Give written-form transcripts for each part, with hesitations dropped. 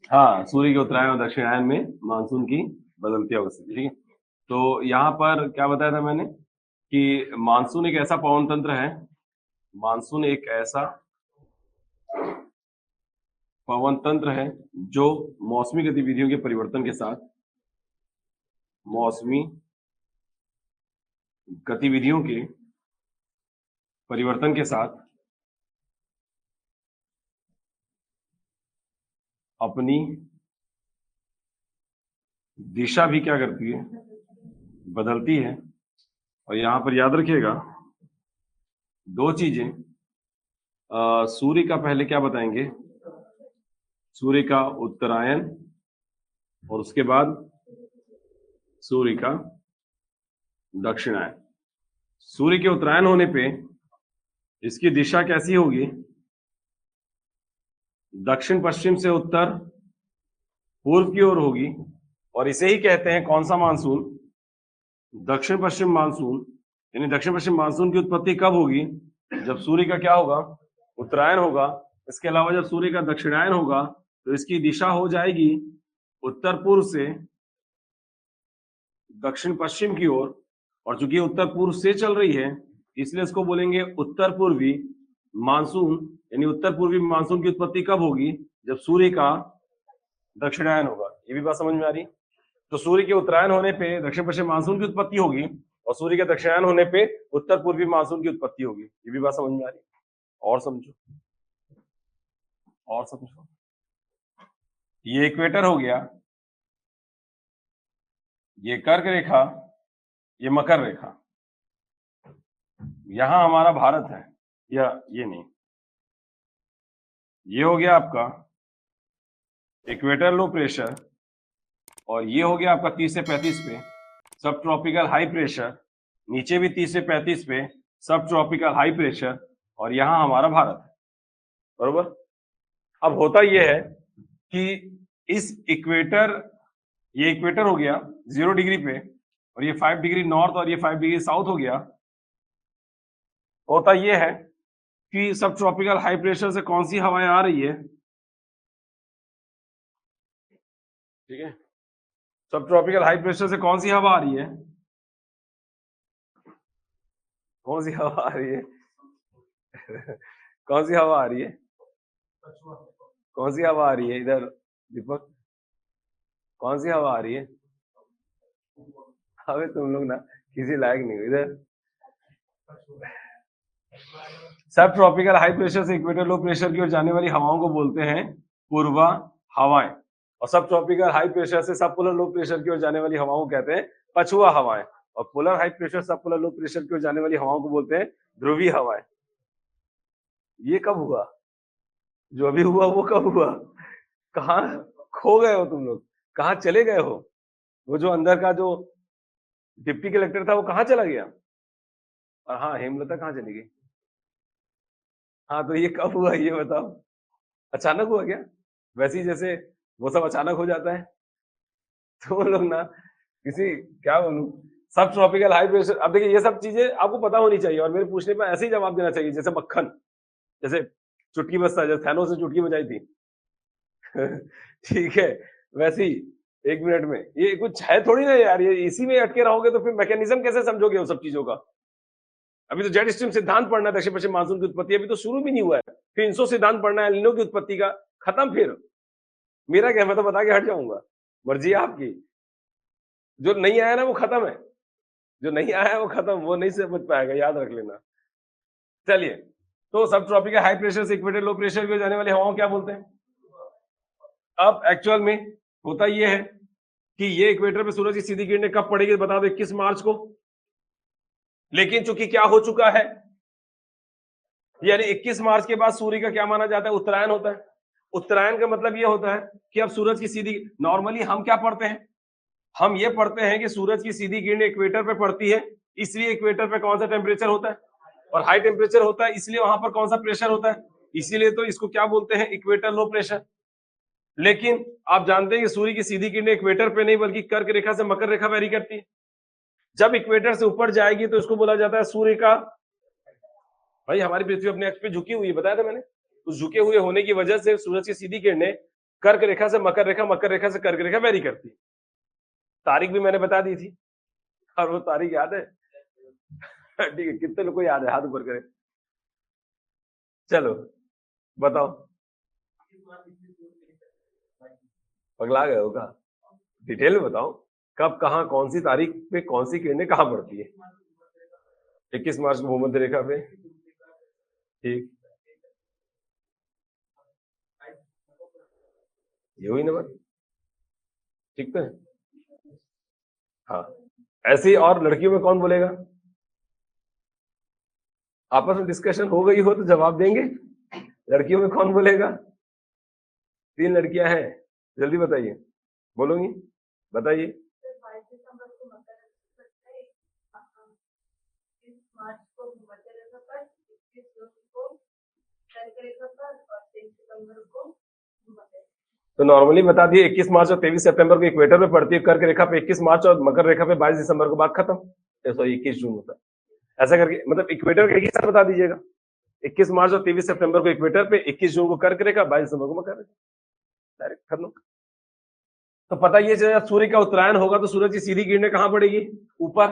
हाँ, सूर्य के उत्तरायण और दक्षिणायन में मानसून की बदलती अवस्थिति। ठीक है, तो यहाँ पर क्या बताया था मैंने कि मानसून एक ऐसा पवन तंत्र है, मानसून एक ऐसा पवन तंत्र है जो मौसमी गतिविधियों के परिवर्तन के साथ मौसमी गतिविधियों के परिवर्तन के साथ अपनी दिशा भी क्या करती है, बदलती है। और यहां पर याद रखिएगा दो चीजें, सूर्य का पहले क्या बताएंगे, सूर्य का उत्तरायण और उसके बाद सूर्य का दक्षिणायन। सूर्य के उत्तरायण होने पे इसकी दिशा कैसी होगी, दक्षिण पश्चिम से उत्तर पूर्व की ओर होगी, और इसे ही कहते हैं कौन सा मानसून, दक्षिण पश्चिम मानसून। यानी दक्षिण पश्चिम मानसून की उत्पत्ति कब होगी, जब सूर्य का क्या होगा, उत्तरायण होगा। इसके अलावा जब सूर्य का दक्षिणायन होगा तो इसकी दिशा हो जाएगी उत्तर पूर्व से दक्षिण पश्चिम की ओर, और चूंकि उत्तर पूर्व से चल रही है इसलिए इसको बोलेंगे उत्तर पूर्वी मानसून। यानी उत्तर पूर्वी मानसून की उत्पत्ति कब होगी, जब सूर्य का दक्षिणायन होगा। ये भी बात समझ में आ रही। तो सूर्य के उत्तरायण होने पे दक्षिण पश्चिम मानसून की उत्पत्ति होगी और सूर्य के दक्षिणायन होने पे उत्तर पूर्वी मानसून की उत्पत्ति होगी। ये भी बात समझ में आ रही। और समझो, और समझो, ये इक्वेटर हो गया, ये कर्क रेखा, ये मकर रेखा, यहां हमारा भारत है, या ये नहीं, ये हो गया आपका इक्वेटर लो प्रेशर, और ये हो गया आपका 30 से 35 पे सब ट्रॉपिकल हाई प्रेशर, नीचे भी 30 से 35 पे सब ट्रॉपिकल हाई प्रेशर, और यहां हमारा भारत है। बरोबर। अब होता यह है कि इस इक्वेटर, ये इक्वेटर हो गया 0 डिग्री पे, और ये 5 डिग्री नॉर्थ और ये 5 डिग्री साउथ हो गया। होता यह है कि सब ट्रॉपिकल हाई प्रेशर से कौन सी हवाएं आ रही है, ठीक है, सब ट्रॉपिकल हाई प्रेशर से कौन सी हवा आ रही है, कौन सी हवा आ रही है कौन सी हवा आ रही है, कौन सी हवा आ रही है इधर दीपक, कौन सी हवा आ रही है। अबे तुम लोग ना किसी लायक नहीं हो इधर। सब ट्रॉपिकल हाई प्रेशर से इक्वेटर लो प्रेशर की ओर जाने वाली हवाओं को बोलते हैं पूर्वा हवाएं, और सब ट्रॉपिकल हाई प्रेशर से सब पोलर लो प्रेशर की ओर जाने वाली हवाओं को कहते हैं पछुआ हवाएं, और पोलर हाई प्रेशर सब पोलर लो प्रेशर की ओर जाने वाली हवाओं को बोलते हैं ध्रुवीय हवाएं। ये कब हुआ, जो अभी हुआ वो कब हुआ, कहाँ खो गए हो तुम लोग, कहाँ चले गए हो, वो जो अंदर का जो डिप्टी कलेक्टर था वो कहाँ चला गया, और हाँ हेमलता कहाँ चली गई। हाँ तो ये कब हुआ ये बताओ, अचानक हुआ क्या, वैसे ही जैसे वो सब अचानक हो जाता है। तो वो लोग ना किसी, क्या बोलूं, सब ट्रॉपिकल हाई प्रेशर। अब देखिए ये सब चीजें आपको पता होनी चाहिए और मेरे पूछने पर ऐसे ही जवाब देना चाहिए, जैसे मक्खन, जैसे चुटकी बजता है, जैसे थैनोस ने चुटकी बजाई थी ठीक है, वैसे ही 1 मिनट में ये कुछ है थोड़ी ना यार, ये इसी में अटके रहोगे तो फिर मैकेनिज्म कैसे समझोगे उन सब चीजों का। अभी तो जेट स्ट्रीम सिद्धांत पढ़ना है, दक्षिण पश्चिम मानसून की उत्पत्ति अभी तो शुरू भी नहीं हुआ है, फिर इंसो सिद्धांत पढ़ना है एलिनो की उत्पत्ति का, खत्म। फिर मेरा क्या, मैं तो बता के हट जाऊंगा, मर्जी है आपकी। जो नहीं आया ना वो खत्म है, जो नहीं आया है वो खत्म, वो नहीं समझ पाएगा, याद रख लेना। चलिए, तो सब ट्रॉपिकल हाई प्रेशर से इक्वेटर लो प्रेशर की ओर जाने वाली हवाओं क्या बोलते हैं। अब एक्चुअल में होता ये है कि ये इक्वेटर पे सूरज की सीधी किरणें कब पड़ेगी बता दो, 21 मार्च को। लेकिन चूंकि क्या हो चुका है, यानी 21 मार्च के बाद सूर्य का क्या माना जाता है, उत्तरायण होता है। उत्तरायण का मतलब ये होता है कि अब सूरज की सीधी, नॉर्मली हम क्या पढ़ते हैं, हम ये पढ़ते हैं कि सूरज की सीधी किरणें इक्वेटर पे पड़ती है, इसलिए इक्वेटर पे कौन सा टेम्परेचर होता है, और हाई टेम्परेचर होता है, इसलिए वहां पर कौन सा प्रेशर होता है, इसीलिए तो इसको क्या बोलते हैं, इक्वेटर लो प्रेशर। लेकिन आप जानते हैं कि सूर्य की सीधी किरणें इक्वेटर पे नहीं बल्कि कर्क रेखा से मकर रेखा वेरी करती है। जब इक्वेटर से ऊपर जाएगी तो इसको बोला जाता है सूर्य का, भाई हमारी पृथ्वी अपने अक्ष पे झुकी हुई है, बताया था मैंने, उस झुके हुए होने की वजह से सूरज की सीधी किरणें कर्क रेखा से मकर रेखा, मकर रेखा से कर्क रेखा वेरी करती है। तारीख भी मैंने बता दी थी और वो तारीख याद है? ठीक है, कितने लोग को याद है? हाथ ऊपर करें। चलो बताओ। पगला गए होगा, डिटेल में बताओ कब कहाँ कौन सी तारीख पे कौन सी किरणें कहाँ पड़ती है? 21 मार्च को भूमध्य रेखा पे। ठीक, ये हुई ना बात, ठीक तो है। हाँ, ऐसे ही और लड़कियों में कौन बोलेगा? आपस में डिस्कशन हो गई हो तो जवाब देंगे। लड़कियों में कौन बोलेगा? 3 लड़कियां हैं, जल्दी बताइए, बोलोगी? बताइए। तो नॉर्मली बता दिए 21 मार्च और 23 सितंबर को इक्वेटर पे पड़ती है कर्क रेखा पे 21 मार्च और मकर रेखा पे 22 दिसंबर को, बात खत्म। सॉरी 21 जून होता है, ऐसा करके मतलब इक्वेटर का एक ही साथ बता दीजिएगा। 21 मार्च और 23 सितंबर को इक्वेटर पे, 21 जून को कर्क रेखा, 22 दिसंबर को मकर रेखा, डायरेक्ट खत्म। तो पता ये चलेगा सूर्य का उत्तरायण होगा तो सूरज की सीधी किरणें कहां पड़ेगी? ऊपर।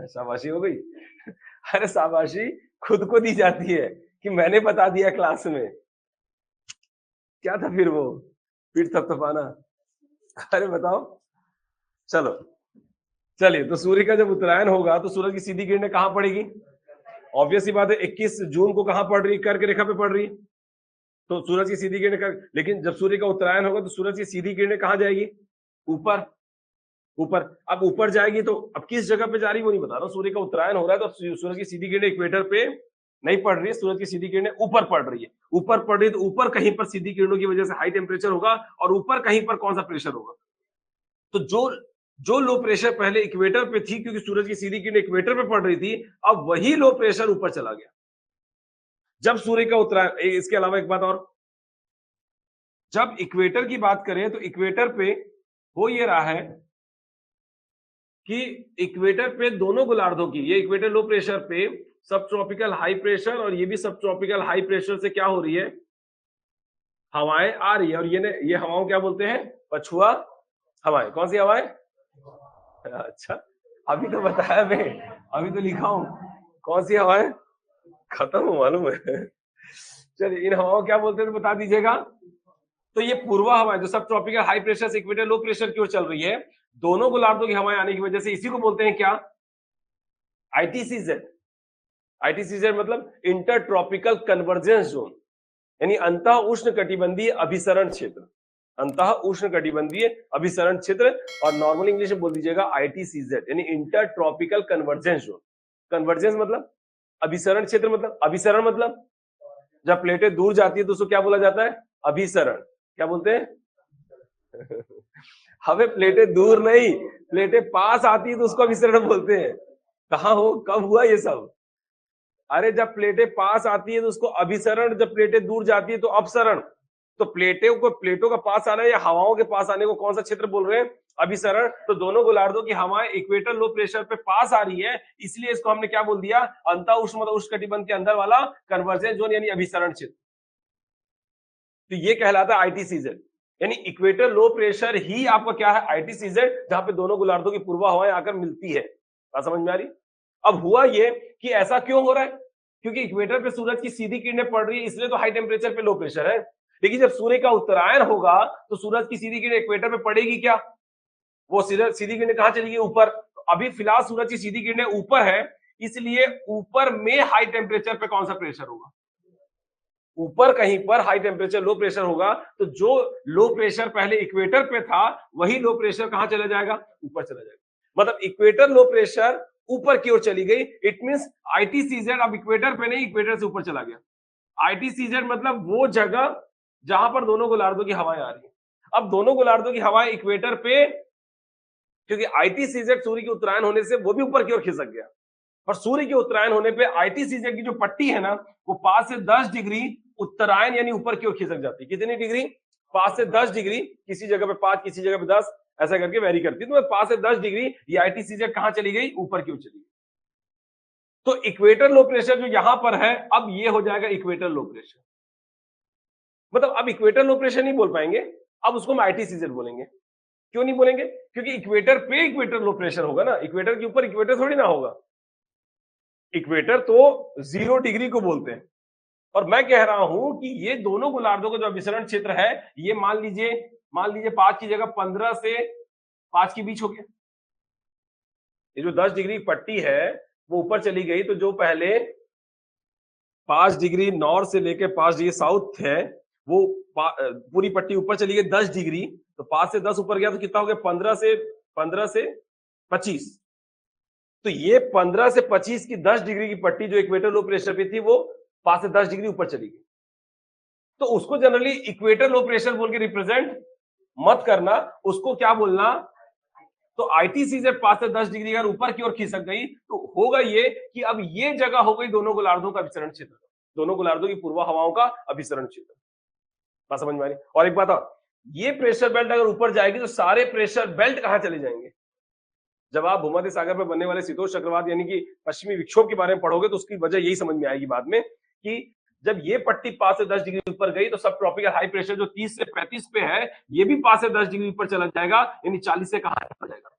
शाबाशी हो गई। अरे शाबाशी खुद को दी जाती है कि मैंने बता दिया क्लास में। क्या था फिर वो पीठ थपथपाना? अरे बताओ। चलो चलिए, तो सूर्य का जब उत्तरायण होगा तो सूरज की सीधी किरणें कहां पड़ेगी? ऑब्वियस सी बात है, 21 जून को कहां पड़ रही है? कर्क रेखा पे पड़ रही है, तो सूरज की सीधी किरणें कर्क। लेकिन जब सूर्य का उत्तरायण होगा तो सूरज की सीधी किरणें कहां जाएगी? ऊपर। ऊपर, अब ऊपर जाएगी तो अब किस जगह पे जा रही वो नहीं बता रहा। सूर्य का उत्तरायण हो रहा है तो सूरज की सीधी किरणें इक्वेटर पे नहीं पड़ रही है, सूरज की सीधी किरणें ऊपर पड़ रही है। ऊपर पड़ रही है तो ऊपर कहीं पर सीधी किरणों की वजह से हाई टेम्परेचर होगा, और ऊपर कहीं पर कौन सा प्रेशर होगा? तो जो जो लो प्रेशर पहले इक्वेटर पे थी, क्योंकि सूरज की सीधी किरणें इक्वेटर पे पड़ रही थी, अब वही लो प्रेशर ऊपर चला गया जब सूर्य का उत्तरायण। इसके अलावा एक बात और, जब इक्वेटर की बात करें तो इक्वेटर पे हो ये रहा है कि इक्वेटर पे दोनों गोलार्धों की, ये इक्वेटर लो प्रेशर पे सब ट्रॉपिकल हाई प्रेशर, और ये भी सब ट्रॉपिकल हाई प्रेशर से क्या हो रही है? हवाएं आ रही है। और ये हवाओं क्या बोलते हैं? पछुआ हवाएं। कौन सी हवाएं? अच्छा, अभी तो बताया मैं, अभी तो लिखा हूं। कौन सी हवाएं? खत्म हो मालूम है। चलिए, इन हवाओं क्या बोलते हैं तो बता दीजिएगा। तो ये पूर्वा हवाएं जो सब ट्रॉपिकल हाई प्रेशर से इक्वेटर लो प्रेशर की ओर चल रही है, दोनों गोलार्धों की हवाएं आने की वजह से इसी को बोलते हैं क्या? आईटीसीजेड। आईटीसीजेड मतलब इंटर ट्रॉपिकल कन्वर्जेंस जोन, यानी अंतः उष्ण कटिबंधीय अभिसरण क्षेत्र। अंतः उष्ण कटिबंधीय अभिसरण क्षेत्र, और नॉर्मल इंग्लिश में बोल दीजिएगा आईटीसीजेड, यानी inter tropical convergence zone. Convergence मतलब अभिसरण क्षेत्र, मतलब अभिसरण मतलब जब प्लेटें दूर जाती है तो उसको क्या बोला जाता है? अभिसरण। क्या बोलते हैं? हमें प्लेटें दूर नहीं, प्लेटें पास आती है तो उसको अभिसरण बोलते हैं। कहाँ हो, कब हुआ ये सब? अरे जब प्लेटें पास आती है तो उसको अभिसरण, जब प्लेटें दूर जाती है तो अपसरण। तो प्लेटों का पास आना या हवाओं के पास आने को कौन सा क्षेत्र बोल रहे हैं? अभिसरण। तो दोनों गोलार्धों की हवाएं इक्वेटर लो प्रेशर पे पास आ रही है, इसलिए इसको हमने क्या बोल दिया? अंतः उष्ण मतलब उष्ण कटिबंध के अंदर वाला कन्वर्जेंस जोन, यानी अभिसरण क्षेत्र। तो ये कहलाता है आईटीसीजेड, यानी इक्वेटर लो प्रेशर ही आपका क्या है? आईटीसीजेड, जहां पे दोनों गोलार्धों की पूर्वा हवाएं आकर मिलती है। बात समझ में आ रही? अब हुआ ये कि ऐसा क्यों हो रहा है? क्योंकि इक्वेटर पे सूरज की सीधी किरणें पड़ रही है, इसलिए तो हाई टेम्परेचर पे लो प्रेशर है। लेकिन जब सूर्य का उत्तरायण होगा तो सूरज की सीधी किरणें इक्वेटर पे पड़ेगी क्या? वो सीधी किरणें कहां चली गई? ऊपर। तो अभी फिलहाल सूरज की सीधी किरणें ऊपर है, इसलिए ऊपर में हाई टेम्परेचर पे कौन सा प्रेशर होगा? ऊपर कहीं पर हाई टेम्परेचर लो प्रेशर होगा, तो जो लो प्रेशर पहले इक्वेटर पे था वही लो प्रेशर कहां चला जाएगा? ऊपर चला जाएगा। मतलब इक्वेटर लो प्रेशर ऊपर की ओर चली गई। इट मींस आईटीसीजेड अब इक्वेटर पे नहीं, इक्वेटर से ऊपर चला गया। आईटीसीजेड मतलब वो जगह जहां पर दोनों गोलार्धों की हवाएं आ रही है। अब दोनों गोलार्धों की हवाएं इक्वेटर पे, क्योंकि आईटीसीजेड सूर्य के उत्तरायण होने से वो भी ऊपर की ओर खिसक गया, और सूर्य के उत्तरायण होने पे आईटीसीजेड की जो पट्टी है ना, वो 5 से 10 डिग्री उत्तरायण यानी ऊपर की ओर खिसक जाती है। कितनी डिग्री? 5 से 10 डिग्री, किसी जगह पे 5, किसी जगह पे 10, ऐसा करके वेरी करती है। तो 5 से 10 डिग्री ये आईटीसीजेड कहां चली गई? ऊपर की ओर चली गई। तो इक्वेटर लो प्रेशर जो यहां पर है, अब ये हो जाएगा इक्वेटर लो प्रेशर। मतलब अब इक्वेटर लो प्रेशर नहीं बोल पाएंगे, अब उसको हम आईटीसीजेड बोलेंगे। क्यों नहीं बोलेंगे? क्योंकि इक्वेटर पे इक्वेटर लो प्रेशर होगा ना, इक्वेटर के ऊपर इक्वेटर थोड़ी ना होगा। इक्वेटर तो 0 डिग्री को बोलते हैं। और मैं कह रहा हूं कि ये दोनों गोलार्धों का जो अभिसरण क्षेत्र है, ये मान लीजिए 5 की जगह 15 से 5 के बीच हो गया। ये जो 10 डिग्री पट्टी है वो ऊपर चली गई, तो जो पहले 5 डिग्री नॉर्थ से लेकर 5 डिग्री साउथ है, वो पूरी पट्टी ऊपर चली गई 10 डिग्री, तो 5 से 10 ऊपर गया तो कितना हो गया? 15 से 25। तो ये 15 से 25 की 10 डिग्री की पट्टी जो इक्वेटर लो प्रेशर पे थी, वो 5 से 10 डिग्री ऊपर चली गई। तो उसको जनरली इक्वेटर लो प्रेशर बोल के रिप्रेजेंट मत करना, उसको क्या बोलना? तो आईटीसी से 5 से 10 डिग्री अगर ऊपर की ओर खिसक गई तो होगा ये कि अब ये जगह हो गई दोनों गोलार्धों का अभिसरण क्षेत्र, दोनों गोलार्धों की पूर्वा हवाओं का अभिसरण क्षेत्र। बात समझ में आ रही? और एक बात और, ये प्रेशर बेल्ट अगर ऊपर जाएगी तो सारे प्रेशर बेल्ट कहां चले जाएंगे? जब आप भूमध्य सागर पर बनने वाले शीतोष्ण चक्रवात यानी कि पश्चिमी विक्षोभ के बारे में पढ़ोगे तो उसकी वजह यही समझ में आएगी बाद में कि जब ये पट्टी 5 से 10 डिग्री ऊपर गई तो सब ट्रॉपिकल हाई प्रेशर जो 30 से 35 पे है, ये भी 5 से 10 डिग्री ऊपर चला जाएगा, यानी 40 से कहां चला जाएगा।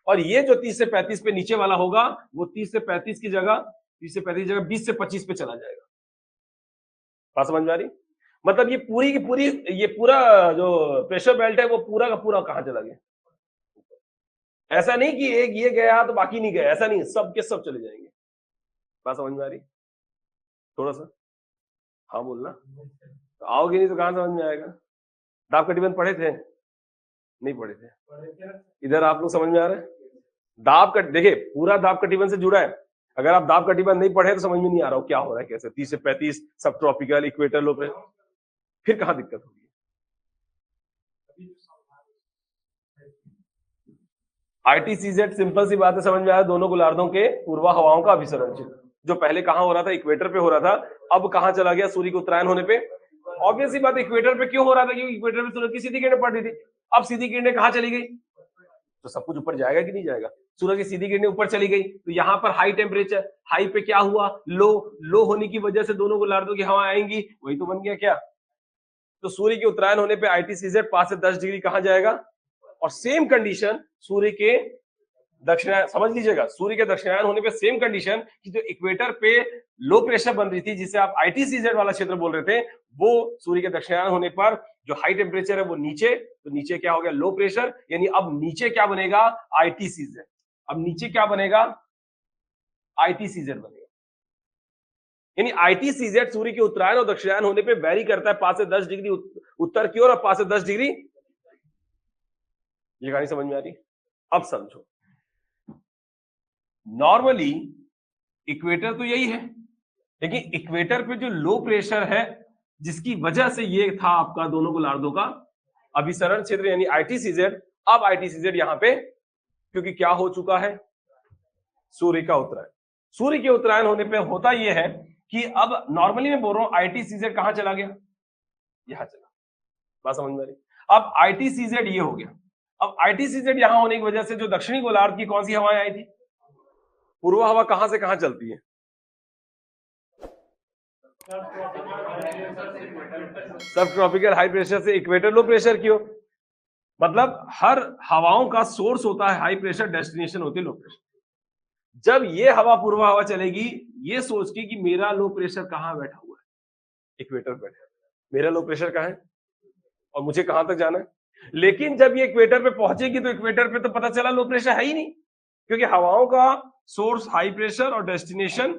और ये जो 30 से 35 पे नीचे वाला होगा, वो 30 से 35 की जगह 20 से 25 पे चला जाएगा। बात समझ में आ रही? मतलब ये पूरी की पूरी, ये पूरा जो प्रेशर बेल्ट है वो पूरा का पूरा कहां चला गया? ऐसा नहीं कि एक ये गया तो बाकी नहीं गया, ऐसा नहीं, सब के सब चले जाएंगे। बात समझ में आ रही? थोड़ा सा हाँ बोलना, तो आओगे नहीं तो कहां समझ में आएगा? दाब कटिबंध पढ़े थे? नहीं पढ़े थे? इधर आप लोग समझ में आ रहा है? दाब कट देखिए पूरा दाब कटिबंध से जुड़ा है। अगर आप दाब कटिबंध नहीं पढ़े तो समझ में नहीं आ रहा हो क्या हो रहा है, कैसे 30 से 35 सब ट्रॉपिकल इक्वेटर लो प्रेशर, फिर कहां दिक्कत होगी? आईटीसीजेड सिंपल सी बात है, समझ में आया, दोनों गोलार्धों के पूर्वा हवाओं का अभिसरण क्षेत्र, जो पहले कहां हो रहा था? इक्वेटर पे हो रहा था, अब कहां चला गया? सूर्य के उत्तरायण होने पे। ऑब्वियस सी बात, इक्वेटर पे क्यों हो रहा था? क्योंकि इक्वेटर पे सूरज की सीधी किरणें पड़ रही थी। अब सीधी किरणें कहां चली गई? तो सब कुछ ऊपर जाएगा कि नहीं जाएगा? सूरज की सीधी किरणें ऊपर चली गई तो यहाँ पर हाई टेम्परेचर, हाई पे क्या हुआ? लो, लो होने की वजह से दोनों गोलार्धों की हवा आएंगी, वही तो बन गया क्या? तो सूर्य के उत्तरायण होने पे आईटीसीजेड 5 से 10 डिग्री कहां जाएगा? और सेम कंडीशन सूर्य के दक्षिणायन, समझ लीजिएगा, सूर्य के दक्षिणायन होने पे सेम कंडीशन कि जो इक्वेटर पे लो प्रेशर बन रही थी, जिसे आप आईटीसीजेड वाला क्षेत्र बोल रहे थे, वो सूर्य के दक्षिणायन होने पर जो हाई टेम्परेचर है वो नीचे, तो नीचे क्या हो गया? लो प्रेशर, यानी अब नीचे क्या बनेगा? आईटीसीजेड। अब नीचे क्या बनेगा? आईटीसीजेड बनेगा। यानी आईटीसीजेड सूर्य के उत्तरायण और दक्षिणायन होने पे वेरी करता है 5 से 10 डिग्री उत्तर की ओर और 5 से 10 डिग्री। ये कहानी समझ में आ रही? अब समझो, नॉर्मली इक्वेटर तो यही है, लेकिन इक्वेटर पे जो लो प्रेशर है, जिसकी वजह से ये था आपका दोनों गोलार्धों का अभिसरण क्षेत्र यानी आईटीसीजेड, अब आईटीसीजेड यहां पे क्योंकि क्या हो चुका है? सूर्य का उत्तरायण। सूर्य के उत्तरायण होने पे होता यह है कि अब नॉर्मली मैं बोल रहा हूं आईटीसीजेड कहां चला गया? यहां चला। बात समझ में आ रही? अब आईटीसीजेड ये हो गया। अब आईटीसीजेड यहां होने की वजह से जो दक्षिणी गोलार्ध की कौन सी हवाएं आई थी? पूर्व हवा कहां से कहां चलती है? सब ट्रॉपिकल हाई प्रेशर से इक्वेटर लो प्रेशर की ओर। मतलब हर हवाओं का सोर्स होता है हाई प्रेशर, डेस्टिनेशन होती है लो प्रेशर। जब ये हवा पूर्व हवा चलेगी, ये सोच के कि मेरा लो प्रेशर कहां बैठा हुआ है? इक्वेटर पे बैठा है। मेरा लो प्रेशर कहां है और मुझे कहां तक जाना है? लेकिन जब ये इक्वेटर पे पहुंचेगी तो इक्वेटर पे तो पता चला लो प्रेशर है ही नहीं, क्योंकि हवाओं का सोर्स हाई प्रेशर और डेस्टिनेशन,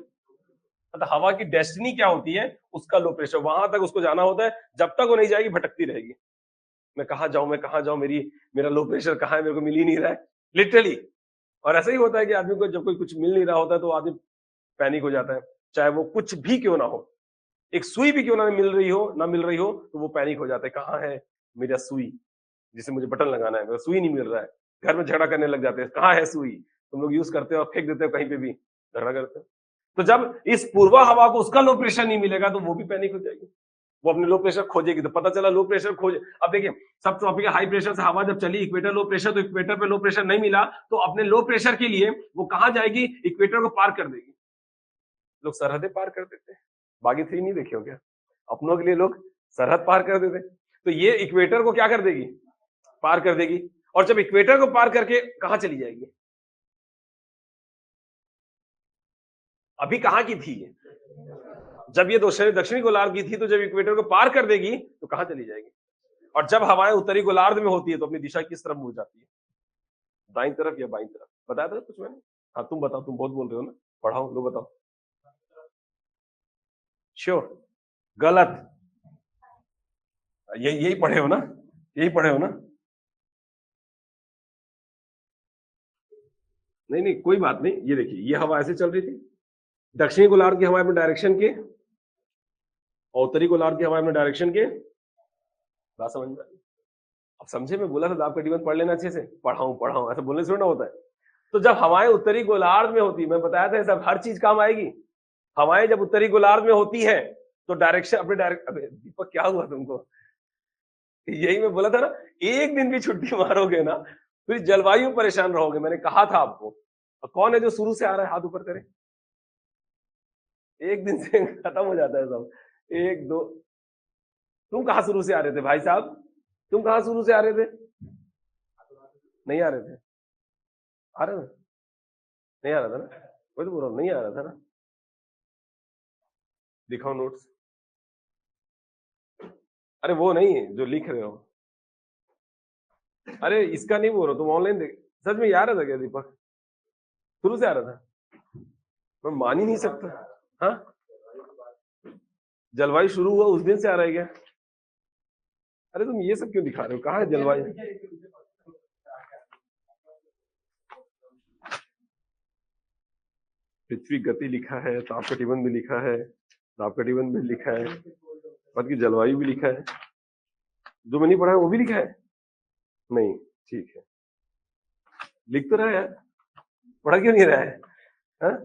मतलब हवा की डेस्टिनी क्या होती है? उसका लो प्रेशर, वहां तक उसको जाना होता है, जब तक वो नहीं जाएगी भटकती रहेगी, मैं कहां जाऊं, मैं कहां जाऊं, मेरा लो प्रेशर कहां है, मेरे को मिल ही नहीं रहा है, लिटरली। और ऐसा ही होता है कि आदमी को जब कोई कुछ मिल नहीं रहा होता है तो आदमी पैनिक हो जाता है, चाहे वो कुछ भी क्यों ना हो, एक सुई भी क्यों ना मिल रही हो, ना मिल रही हो, तो वो पैनिक हो जाता है, कहाँ है मेरा सुई जिसे मुझे बटन लगाना है, मेरा सुई नहीं मिल रहा है। घर में झगड़ा करने लग जाते हैं, कहाँ है सुई, तुम लोग यूज करते हो और फेंक देते हो कहीं पे भी, झगड़ा करते हो। तो जब इस पूर्वा हवा को उसका लो प्रेशर नहीं मिलेगा तो वो भी पैनिक हो जाएगी, वो अपने लो प्रेशर खोजेगी, तो पता चला लो प्रेशर खोज। अब देखिए, सब ट्रॉपिकल हाई प्रेशर से हवा जब चली इक्वेटर लो प्रेशर, तो इक्वेटर पे लो प्रेशर नहीं मिला, तो अपने लो प्रेशर के लिए वो कहां जाएगी? इक्वेटर को पार कर देगी। लोग सरहदें पार कर देते हैं, बागी थ्री नहीं देखे हो क्या? अपनों के लिए लोग सरहद पार कर देते। तो ये इक्वेटर को क्या कर देगी, पार कर देगी। और जब इक्वेटर को पार करके कहां चली जाएगी, अभी कहां की थी ये, जब ये दक्षिणी गोलार्ध की थी, तो जब इक्वेटर को पार कर देगी तो कहां चली जाएगी। और जब हवाएं उत्तरी गोलार्ध में होती है तो अपनी दिशा किस तरफ मुड़ जाती है, दाईं तरफ या बाईं तरफ, बताया था कुछ मैंने। हाँ तुम बताओ, तुम बहुत बोल रहे हो ना, पढ़ाओ, लो बताओ। श्योर, गलत। यही पढ़े हो ना, यही पढ़े हो ना। नहीं नहीं कोई बात नहीं, ये देखिए ये हवा ऐसे चल रही थी, दक्षिणी गोलार्ध की हवा अपने डायरेक्शन के और उत्तरी गोलार्ध की हवा अपने डायरेक्शन के। बात समझ में, अब समझे, मैं बोला था दाब का पढ़ लेना अच्छे से, पढ़ाऊं ऐसा बोलने से थोड़ा होता है। तो जब हवाएं उत्तरी गोलार्ध में होती, मैं बताया था सब हर चीज काम आएगी। हवाएं जब उत्तरी गोलार्ध में होती है तो डायरेक्शन अपने अबे दीपक क्या हुआ तुमको, यही मैं बोला था ना, एक दिन भी छुट्टी मारोगे ना फिर जलवायु परेशान रहोगे, मैंने कहा था आपको। कौन है जो शुरू से आ रहा है, हाथ ऊपर करे। एक दिन से खत्म हो जाता है सब। एक दो, तुम कहां शुरू से आ रहे थे भाई साहब, तुम कहां शुरू से आ रहे थे, नहीं आ रहे थे, आ रहे थे, नहीं आ रहा था ना, वही तो बोल रहा हूं, नहीं आ रहा था ना। दिखाओ नोट्स, अरे वो नहीं जो लिख रहे हो, अरे इसका नहीं बोल रहा, तुम ऑनलाइन देख, सच में आ रहा था क्या दीपक, शुरू से आ रहा था, मैं मान ही नहीं सकता। हाँ, जलवायु शुरू हुआ उस दिन से आ रहा है क्या, अरे तुम ये सब क्यों दिखा रहे हो, कहाँ है जलवायु। पृथ्वी गति लिखा है, ताप कटिबंध भी लिखा है, ताप कटिबंध भी लिखा है, बाकी जलवायु भी लिखा है, जो मैंने पढ़ा है वो भी लिखा है, नहीं ठीक है, लिख तो रहा है यार, पढ़ा क्यों नहीं रहा है, हाँ?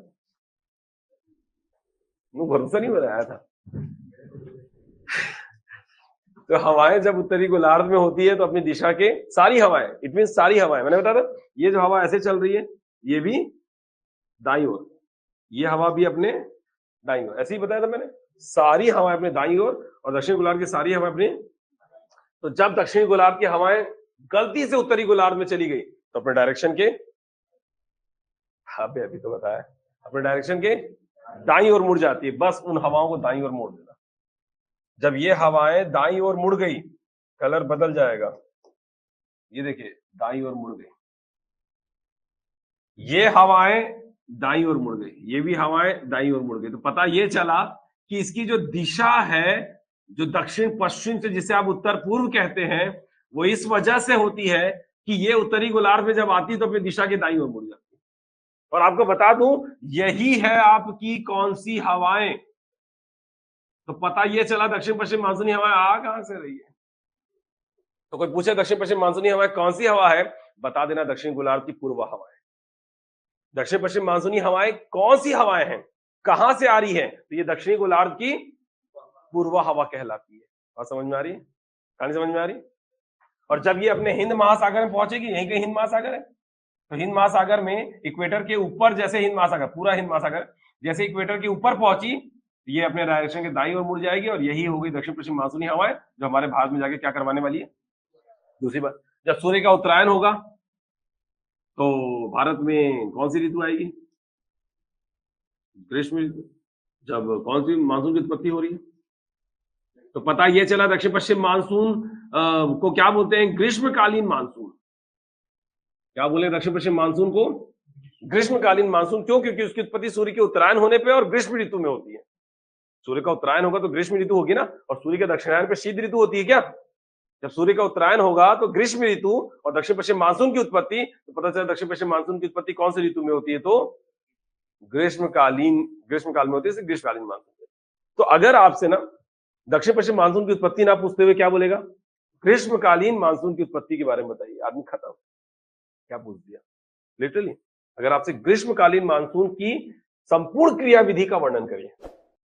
भरोसा नहीं बनाया था। तो हवाएं जब उत्तरी गोलार्ध में होती है तो अपनी दिशा के, सारी हवाएं, इट मीन सारी हवाएं, मैंने बताया था ये जो हवा ऐसे चल रही है ये भी दाईं ओर, ये हवा भी अपने दाईं ओर, ऐसे ही बताया था मैंने, सारी हवाएं अपने दाईं ओर और दक्षिण गोलार्ध की सारी हवाएं अपने। तो जब दक्षिणी गोलार्ध की हवाएं गलती से उत्तरी गोलार्ध में चली गई तो अपने डायरेक्शन के, अभी तो बताया, अपने डायरेक्शन के दाईं ओर मुड़ जाती है, बस उन हवाओं को दाईं ओर मोड़ देना। जब ये हवाएं दाईं ओर मुड़ गई, कलर बदल जाएगा, ये देखिए दाईं ओर मुड़ गई, ये हवाएं दाईं ओर मुड़ गई, ये भी हवाएं दाईं ओर मुड़ गई, तो पता ये चला कि इसकी जो दिशा है, जो दक्षिण पश्चिम से जिसे आप उत्तर पूर्व कहते हैं, वो इस वजह से होती है कि ये उत्तरी गोलार्ध में जब आती है तो अपनी दिशा के दाईं ओर मुड़ जाती है। और आपको बता दूं यही है आपकी कौन सी हवाएं, तो पता ये चला दक्षिण पश्चिम मानसूनी हवाएं आ कहां से रही है। तो कोई पूछे दक्षिण पश्चिम मानसूनी हवाएं कौन सी हवा है, बता देना दक्षिण गोलार्ध की पूर्व हवाएं। दक्षिण पश्चिम मानसूनी हवाएं कौन सी हवाएं हैं, कहां से आ रही है, तो ये दक्षिणी गोलार्ध की पूर्व हवा कहलाती है। बात समझ में आ रही है, कहानी समझ में आ रही है। और जब ये अपने हिंद महासागर में पहुंचेगी, यहीं कहीं हिंद महासागर है, तो हिंद महासागर में इक्वेटर के ऊपर, जैसे हिंद महासागर, पूरा हिंद महासागर जैसे इक्वेटर के ऊपर पहुंची, ये अपने डायरेक्शन के दाईं ओर मुड़ जाएगी और यही हो गई दक्षिण पश्चिम मानसूनी हवाएं, जो हमारे भारत में जाके क्या करवाने वाली है। दूसरी बात, जब सूर्य का उत्तरायण होगा तो भारत में कौन सी ऋतु आएगी, ग्रीष्म ऋतु। जब कौन सी मानसून की उत्पत्ति हो रही है, तो पता ये चला दक्षिण पश्चिम मानसून को क्या बोलते हैं, ग्रीष्मकालीन मानसून। क्या बोले दक्षिण पश्चिम मानसून को, ग्रीष्मकालीन मानसून। क्यों, क्योंकि उसकी उत्पत्ति सूर्य के उत्तरायण होने पे और ग्रीष्म ऋतु में होती है। सूर्य का उत्तरायण होगा तो ग्रीष्म ऋतु होगी ना, और सूर्य के दक्षिणायन पे शीत ऋतु होती है क्या। जब सूर्य का उत्तरायण होगा तो ग्रीष्म ऋतु और दक्षिण पश्चिम मानसून की उत्पत्ति, तो पता चला दक्षिण पश्चिम मानसून की उत्पत्ति कौन सी ऋतु में होती है, तो ग्रीष्मकाल में होती है, ग्रीष्मकालीन मानसून। तो अगर आपसे ना दक्षिण पश्चिम मानसून की उत्पत्ति ना पूछते हुए क्या बोलेगा, ग्रीष्मकालीन मानसून की उत्पत्ति के बारे में बताइए, आदमी खत्म, क्या पूछ दिया लिटरली। अगर आपसे ग्रीष्मकालीन मानसून की संपूर्ण क्रियाविधि का वर्णन करिए,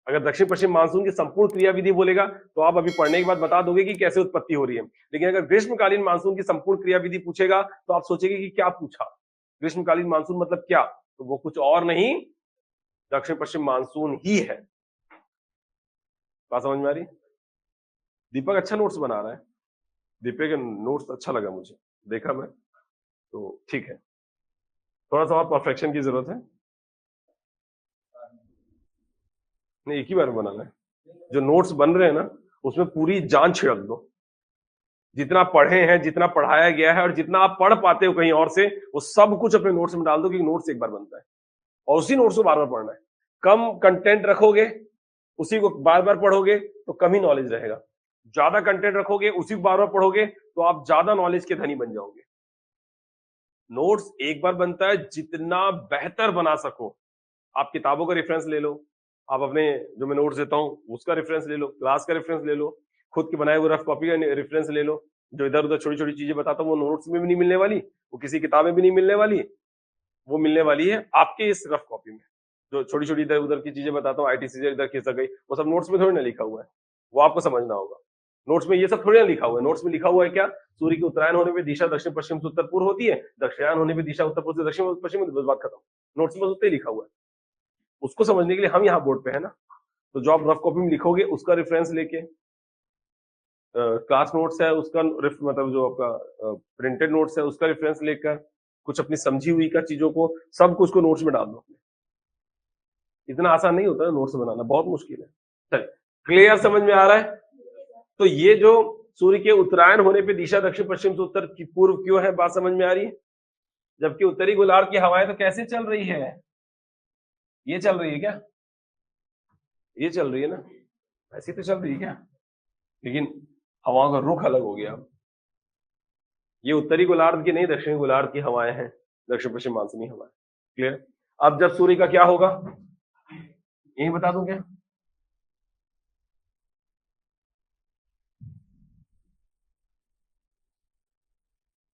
अगर दक्षिण पश्चिम मानसून की संपूर्ण क्रियाविधि बोलेगा तो आप अभी पढ़ने के बाद बता दोगे कि कैसे उत्पत्ति हो रही है। लेकिन अगर ग्रीष्मकालीन मानसून की संपूर्ण क्रियाविधि पूछेगा तो आप सोचेंगे कि क्या पूछा, ग्रीष्मकालीन मानसून मतलब क्या, तो वो कुछ और नहीं दक्षिण पश्चिम मानसून ही है। बात समझ में आ रही। दीपक अच्छा नोट्स बना रहा है, दीपक का नोट्स अच्छा लगा मुझे, देखा मैं, तो ठीक है। थोड़ा सा और परफेक्शन की जरूरत है। नहीं, एक ही बार में बनाना है। जो नोट्स बन रहे हैं ना, उसमें पूरी जान छिड़क दो। जितना पढ़े हैं, जितना पढ़ाया गया है और जितना आप पढ़ पाते हो कहीं और से, वो सब कुछ अपने नोट्स में डाल दो, क्योंकि नोट्स एक बार बनता है और उसी नोट्स को बार बार पढ़ना है। कम कंटेंट रखोगे, उसी को बार बार पढ़ोगे तो कम ही नॉलेज रहेगा। ज्यादा कंटेंट रखोगे, उसी को बार बार पढ़ोगे तो आप ज्यादा नॉलेज के धनी बन जाओगे। नोट्स एक बार बनता है, जितना बेहतर बना सको। आप किताबों का रेफरेंस ले लो, आप अपने जो मैं नोट्स देता हूँ उसका रेफरेंस ले लो, क्लास का रेफरेंस ले लो, खुद के बनाए हुए रफ कॉपी का रेफरेंस ले लो। जो इधर उधर छोटी छोटी चीजें बताता हूँ वो नोट्स में भी नहीं मिलने वाली, वो किसी किताब में भी नहीं मिलने वाली, वो मिलने वाली है आपके इस रफ कॉपी में। जो छोटी छोटी इधर उधर की चीजें बताता हूँ, आईटीसी इधर खिसक गई, वो सब नोट्स में थोड़ी ना लिखा हुआ है, वो आपको समझना होगा। नोट्स में ये सब थोड़ी ना लिखा हुआ है। नोट्स में लिखा हुआ है क्या? सूर्य के उत्तरायण होने पे दिशा दक्षिण पश्चिम से उत्तर पूर्व होती है, दक्षिणायन होने पे दिशा उत्तर पूर्व से दक्षिण पश्चिम, बस बात खत्म। नोट्स में उतना ही लिखा हुआ है। उसको समझने के लिए हम यहाँ बोर्ड पे है ना, तो जो आप रफ कॉपी में लिखोगे उसका रेफरेंस लेके, क्लास नोट्स है उसका मतलब जो आपका प्रिंटेड नोट्स है उसका रेफरेंस लेकर, कुछ अपनी समझी हुई का चीजों को, सब कुछ को नोट्स में डाल दो। इतना आसान नहीं होता है नोट्स बनाना, बहुत मुश्किल है। चल, क्लियर, समझ में आ रहा है? तो ये जो सूर्य के उत्तरायण होने पे दिशा दक्षिण पश्चिम से उत्तर की पूर्व क्यों है, बात समझ में आ रही है? जबकि उत्तरी गोलार्ध की हवाएं तो कैसे चल रही है? ये चल रही है क्या? ये चल रही है ना, ऐसी तो चल रही है क्या? लेकिन हवाओं का रुख अलग हो गया। ये उत्तरी गोलार्ध की नहीं, दक्षिणी गोलार्ध की हवाएं हैं, दक्षिण पश्चिम मानसूनी हवाएं। क्लियर? अब जब सूर्य का क्या होगा, यही बता दूं क्या?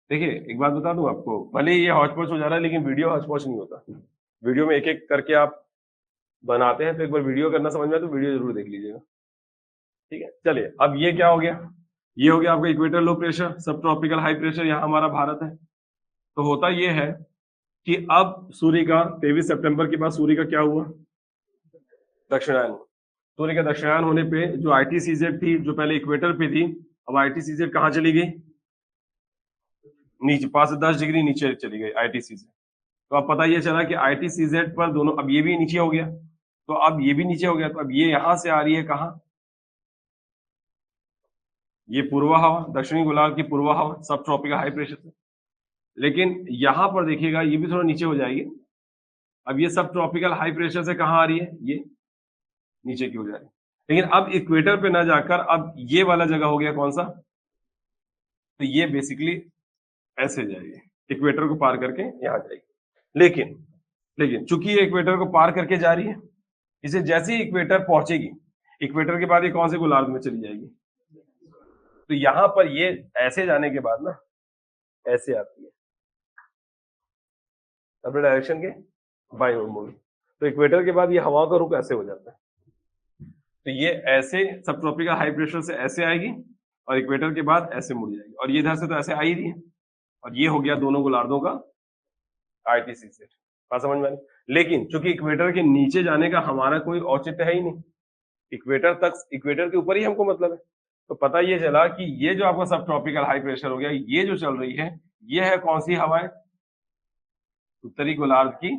देखिए, एक बात बता दूं आपको, भले ही ये हौच पौच हो जा रहा है लेकिन वीडियो हौच पौच नहीं होता। वीडियो में एक एक करके आप बनाते हैं, तो एक बार वीडियो करना समझ में आए तो वीडियो जरूर देख लीजिएगा। ठीक है, चलिए, अब ये क्या हो गया? ये हो गया आपका इक्वेटर लो प्रेशर, सब ट्रॉपिकल हाई प्रेशर, यहाँ हमारा भारत है। तो होता ये है कि अब सूर्य का 23 सितंबर के बाद सूर्य का क्या हुआ? दक्षिणायन। सूर्य का दक्षिणायन होने पे जो आईटीसीजेड थी, जो पहले इक्वेटर पे थी, अब आईटीसीजेड कहाँ चली गई? नीचे, 5 से 10 डिग्री नीचे चली गई आईटीसीजेड। तो अब पता ये चला कि आईटीसीजेड पर दोनों, अब ये भी नीचे हो गया, तो अब ये भी नीचे हो गया, तो अब ये यहां से आ रही है कहाँ? ये पूर्व हवा, दक्षिणी गोलार्ध की पूर्व हवा, सब ट्रॉपिकल हाई प्रेशर से। लेकिन यहां पर देखिएगा ये भी थोड़ा नीचे हो जाएगी। अब ये सब ट्रॉपिकल हाई प्रेशर से कहाँ आ रही है? ये नीचे की हो जा रही है। लेकिन अब इक्वेटर पे ना जाकर अब ये वाला जगह हो गया कौन सा? तो ये बेसिकली ऐसे जाएगी, इक्वेटर को पार करके यहां जाएगी। लेकिन लेकिन चूंकि ये इक्वेटर को पार करके जा रही है, इसे जैसे ही इक्वेटर पहुंचेगी, इक्वेटर के बाद ये कौन से गोलार्ध में चली जाएगी? तो यहां पर ये ऐसे जाने के बाद ना ऐसे आती है अपने डायरेक्शन के बाई ओर मुड़। तो इक्वेटर के बाद ये हवाओं का रुख ऐसे हो जाता है, तो ये ऐसे सब ट्रॉपिकल हाई प्रेशर से ऐसे आएगी और इक्वेटर के बाद ऐसे मुड़ जाएगी, और ये इधर से तो ऐसे आ ही रही है, और ये हो गया दोनों गोलार्धों का आईटीसी से। बात समझ में आई? लेकिन चूंकि इक्वेटर के नीचे जाने का हमारा कोई औचित्य है ही नहीं, इक्वेटर तक, इक्वेटर के ऊपर ही हमको मतलब है। तो पता ये चला कि ये जो आपका सब ट्रॉपिकल हाई प्रेशर हो गया, ये जो चल रही है, ये है कौन सी हवाएं? उत्तरी गोलार्ध की।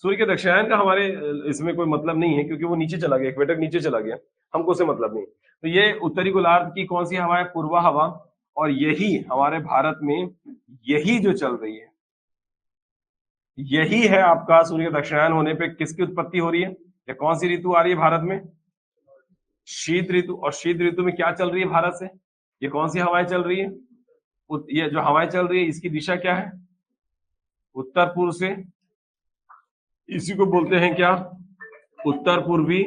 सूर्य के दक्षिणायन का हमारे इसमें कोई मतलब नहीं है, क्योंकि वो नीचे चला गया, इक्वेटर नीचे चला गया, हमको उससे मतलब नहीं। तो ये उत्तरी गोलार्ध की कौन सी हवा है? पूर्व हवा। और यही हमारे भारत में, यही जो चल रही है, यही है आपका सूर्य का दक्षिणायन होने पे किसकी उत्पत्ति हो रही है, या कौन सी ऋतु आ रही है भारत में? शीत ऋतु। और शीत ऋतु में क्या चल रही है भारत से? ये कौन सी हवाएं चल रही है? ये जो हवाएं चल रही है इसकी दिशा क्या है? उत्तर पूर्व से। इसी को बोलते हैं क्या? उत्तर पूर्वी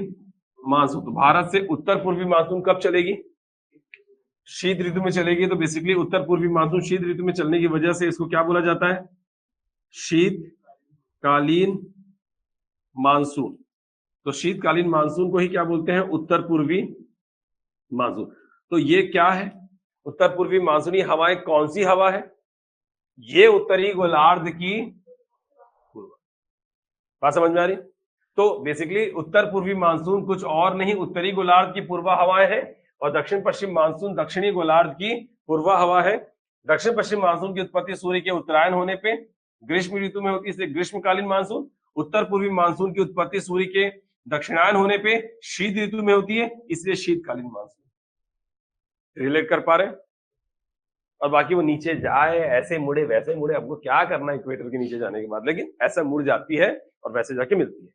मानसून। तो भारत से उत्तर पूर्वी मानसून कब चलेगी? शीत ऋतु में चलेगी। तो बेसिकली उत्तर पूर्वी मानसून शीत ऋतु में चलने की वजह से इसको क्या बोला जाता है? शीतकालीन मानसून। तो शीतकालीन मानसून को ही क्या बोलते हैं? उत्तर पूर्वी मानसून। तो ये क्या है? उत्तर पूर्वी मानसूनी हवाएं कौन सी हवा है? ये उत्तरी गोलार्ध की पूर्व। बात समझ में आ रही? तो बेसिकली उत्तर पूर्वी मानसून कुछ और नहीं, उत्तरी गोलार्ध की पूर्व हवाएं हैं, और दक्षिण पश्चिम मानसून दक्षिणी गोलार्ध की पूर्वा हवा है। दक्षिण पश्चिम मानसून की उत्पत्ति सूर्य के उत्तरायण होने पे ग्रीष्म ऋतु में होती है, इसलिए ग्रीष्मकालीन मानसून। उत्तर पूर्वी मानसून की उत्पत्ति सूर्य के दक्षिणायन होने पे शीत ऋतु में होती है, इसलिए शीतकालीन मानसून। रिलेट कर पा रहे हैं? और बाकी वो नीचे जाए, ऐसे मुड़े वैसे मुड़े, आपको क्या करना है इक्वेटर के नीचे जाने के बाद, लेकिन ऐसा मुड़ जाती है और वैसे जाके मिलती है।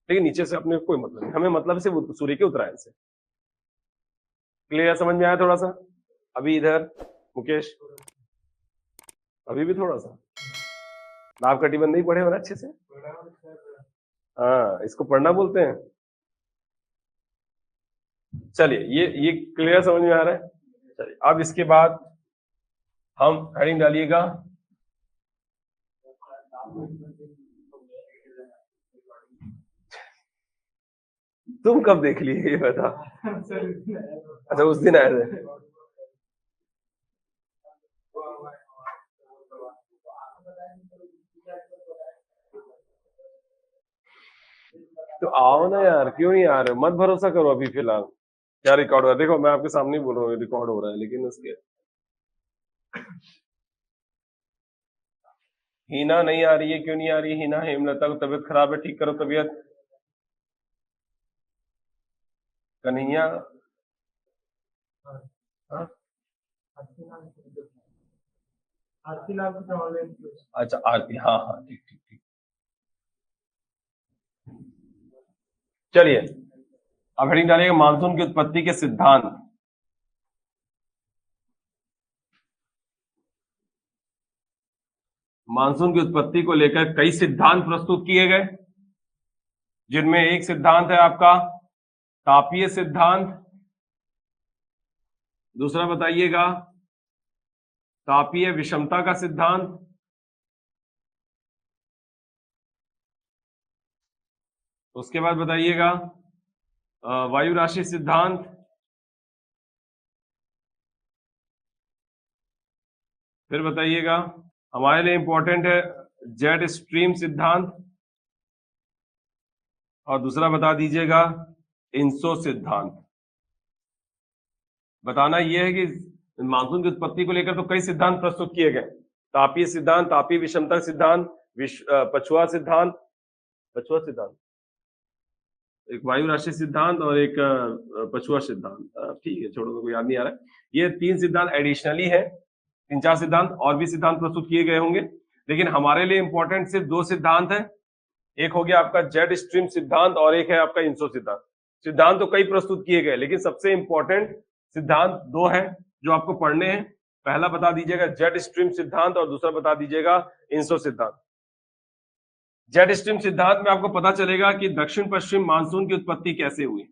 लेकिन नीचे से अपने कोई मतलब नहीं, हमें मतलब सिर्फ सूर्य के उत्तरायण से। क्लियर, समझ में आया थोड़ा सा? अभी इधर मुकेश, अभी भी थोड़ा सा नाव कटिबंध नहीं पढ़े हो ना अच्छे से? हाँ, इसको पढ़ना बोलते हैं। चलिए, ये क्लियर समझ में आ रहा है? चलिए, अब इसके बाद हम हेडिंग डालिएगा तुम कब देख लिए ये बता। अच्छा, उस दिन आए थे। तो आओ ना यार, क्यों नहीं आ रहे? मत भरोसा करो अभी फिलहाल। क्या रिकॉर्ड हो रहा है? देखो, मैं आपके सामने ही बोल रहा हूँ रिकॉर्ड हो रहा है, लेकिन उसके हीना नहीं आ रही है। क्यों नहीं आ रही है हीना? हेमलता को तबीयत खराब है, ठीक करो तबीयत। कन्हैया, अच्छा आरती, हाँ हाँ, ठीक ठीक ठीक। चलिए, अब हेडिंग डालिएगा मानसून की उत्पत्ति के सिद्धांत। मानसून की उत्पत्ति को लेकर कई सिद्धांत प्रस्तुत किए गए, जिनमें एक सिद्धांत है आपका तापीय सिद्धांत। दूसरा बताइएगा तापीय विषमता का सिद्धांत। उसके बाद बताइएगा वायु राशि सिद्धांत। फिर बताइएगा हमारे लिए इंपॉर्टेंट है जेट स्ट्रीम सिद्धांत। और दूसरा बता दीजिएगा इंसो सिद्धांत। बताना यह है कि मानसून की उत्पत्ति को लेकर तो कई सिद्धांत प्रस्तुत किए गए। तापीय सिद्धांत, तापीय विषमता सिद्धांत, पछुआ सिद्धांत, एक वायु राशि सिद्धांत और एक पछुआ सिद्धांत। ठीक है, छोड़ो, को याद नहीं आ रहा है। ये 3 सिद्धांत एडिशनली है, 3-4 सिद्धांत और भी सिद्धांत प्रस्तुत किए गए होंगे, लेकिन हमारे लिए इंपॉर्टेंट सिर्फ 2 सिद्धांत है। एक हो गया आपका जेट स्ट्रीम सिद्धांत और एक है आपका इंसो सिद्धांत। सिद्धांत तो कई प्रस्तुत किए गए, लेकिन सबसे इंपॉर्टेंट सिद्धांत 2 है जो आपको पढ़ने हैं। पहला बता दीजिएगा जेट स्ट्रीम सिद्धांत और दूसरा बता दीजिएगा इंसो सिद्धांत। जेट स्ट्रीम सिद्धांत में आपको पता चलेगा कि दक्षिण पश्चिम मानसून की उत्पत्ति कैसे हुई।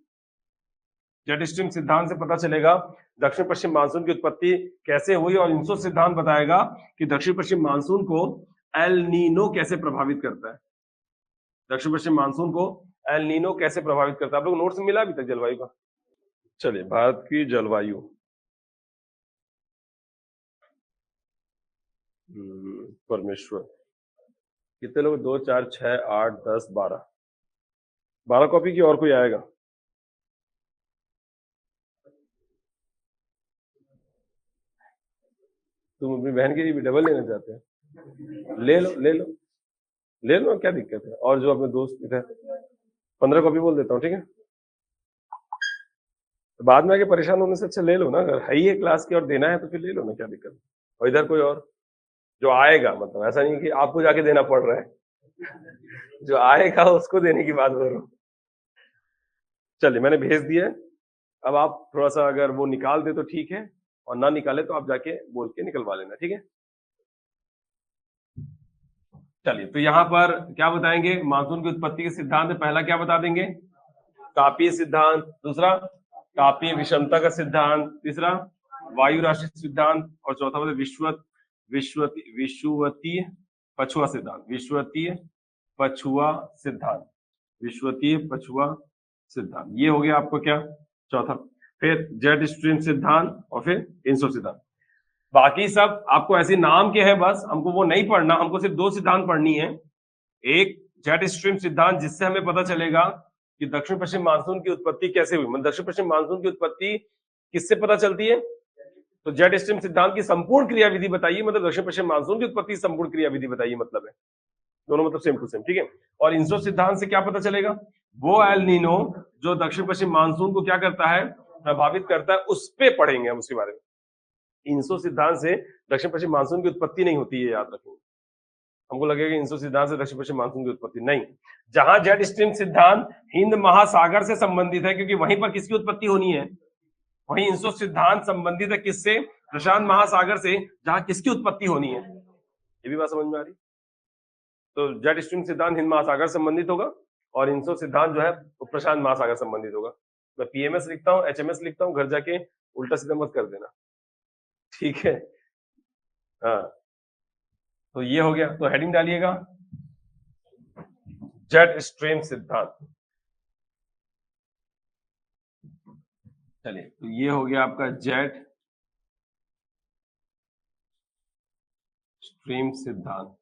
जेट स्ट्रीम सिद्धांत से पता चलेगा दक्षिण पश्चिम मानसून की उत्पत्ति कैसे हुई, और इंसो सिद्धांत बताएगा कि दक्षिण पश्चिम मानसून को एल नीनो कैसे प्रभावित करता है। दक्षिण पश्चिम मानसून को एल नीनो कैसे प्रभावित करता है। आप लोग नोट्स मिला अभी तक जलवायु का? चलिए, भारत की जलवायु, परमेश्वर, कितने लोग? 2, 4, 6, 8, 10, 12 कॉपी की। और कोई आएगा? तुम अपनी बहन के लिए भी डबल लेना चाहते हैं? ले लो ले लो ले लो, क्या दिक्कत है? और जो अपने दोस्त थे 15 कॉपी बोल देता हूँ, ठीक है? तो बाद में आके परेशान होने से अच्छा ले लो ना। अगर है ही क्लास की और देना है तो फिर ले लो ना, क्या दिक्कत है? और इधर कोई और जो आएगा, मतलब ऐसा नहीं कि आपको जाके देना पड़ रहा है जो आएगा उसको देने की बात कर रहा हूँ। चलिए, मैंने भेज दिया। अब आप थोड़ा सा अगर वो निकाल दे तो ठीक है, और ना निकाले तो आप जाके बोल के निकलवा लेना, ठीक है? चलिए, तो यहाँ पर क्या बताएंगे? मानसून की उत्पत्ति के सिद्धांत में पहला क्या बता देंगे? तापीय सिद्धांत। दूसरा तापीय विषमता का सिद्धांत। तीसरा वायु राशि सिद्धांत। और चौथा मतलब विषुवतीय पछुआ सिद्धांत। विषुवतीय पछुआ सिद्धांत। विषुवतीय पछुआ सिद्धांत, ये हो गया आपको क्या? चौथा। फिर जेट स्ट्रीम सिद्धांत और फिर इंसो सिद्धांत। बाकी सब आपको ऐसे नाम के हैं, बस हमको वो नहीं पढ़ना। हमको सिर्फ 2 सिद्धांत पढ़नी है। एक जेट स्ट्रीम सिद्धांत, जिससे हमें पता चलेगा कि दक्षिण पश्चिम मानसून की उत्पत्ति कैसे हुई, मतलब दक्षिण पश्चिम मानसून की उत्पत्ति किससे पता चलती है? तो जेट स्ट्रीम सिद्धांत की संपूर्ण क्रियाविधि बताइए, मतलब दक्षिण पश्चिम मानसून की उत्पत्ति संपूर्ण क्रियाविधि बताइए, मतलब है दोनों मतलब सेम टू सेम, ठीक है। और इंसो सिद्धांत से क्या पता चलेगा? वो एल नीनो जो दक्षिण पश्चिम मानसून को क्या करता है, प्रभावित करता है, उस पे पढ़ेंगे हम उसके बारे में। इंसो सिद्धांत से दक्षिण पश्चिम मानसून की उत्पत्ति नहीं होती है, याद रखेंगे। हमको लगेगा इंसो सिद्धांत से दक्षिण पश्चिम मानसून की उत्पत्ति नहीं, जहां जेट स्ट्रीम सिद्धांत हिंद महासागर से संबंधित है, क्योंकि वहीं पर किसकी उत्पत्ति होनी है, वहीं इंसो सिद्धांत संबंधित है किससे? प्रशांत महासागर से, जहां किसकी उत्पत्ति होनी है। ये भी बात समझ में आ रही? तो जेट स्ट्रीम सिद्धांत हिंद महासागर संबंधित होगा और इंसो सिद्धांत जो है वो प्रशांत महासागर संबंधित होगा। मैं पीएमएस लिखता हूँ, एचएमएस लिखता हूँ, घर जाके उल्टा सीधा मत कर देना, ठीक है। हाँ, तो ये हो गया, तो हेडिंग डालिएगा जेट स्ट्रीम सिद्धांत। चलिए, तो ये हो गया आपका जेट स्ट्रीम सिद्धांत।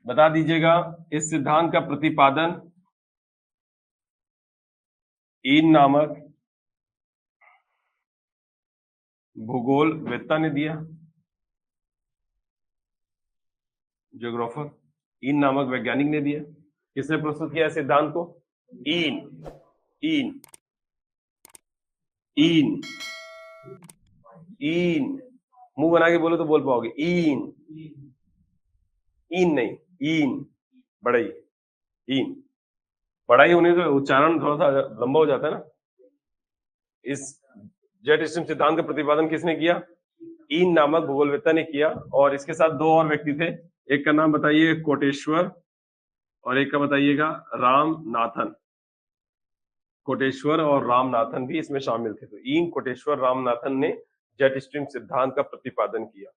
बता दीजिएगा इस सिद्धांत का प्रतिपादन ईन नामक भूगोलवेत्ता ने दिया, ज्योग्राफर ईन नामक वैज्ञानिक ने दिया। किसने प्रस्तुत किया सिद्धांत को? ईन ईन ईन ईन, मुंह बना के बोलो तो बोल पाओगे। ईन ईन नहीं, ईन बड़ाई, ईन बड़ाई होने से उच्चारण थोड़ा सा लंबा हो जाता है ना। इस जेट स्ट्रीम सिद्धांत का प्रतिपादन किसने किया? ईन नामक भूगोलवेत्ता ने किया, और इसके साथ दो और व्यक्ति थे। एक का नाम बताइए कोटेश्वर, और एक का बताइएगा रामनाथन। कोटेश्वर और रामनाथन भी इसमें शामिल थे। तो ईन, कोटेश्वर, रामनाथन ने जेट स्ट्रीम सिद्धांत का प्रतिपादन किया।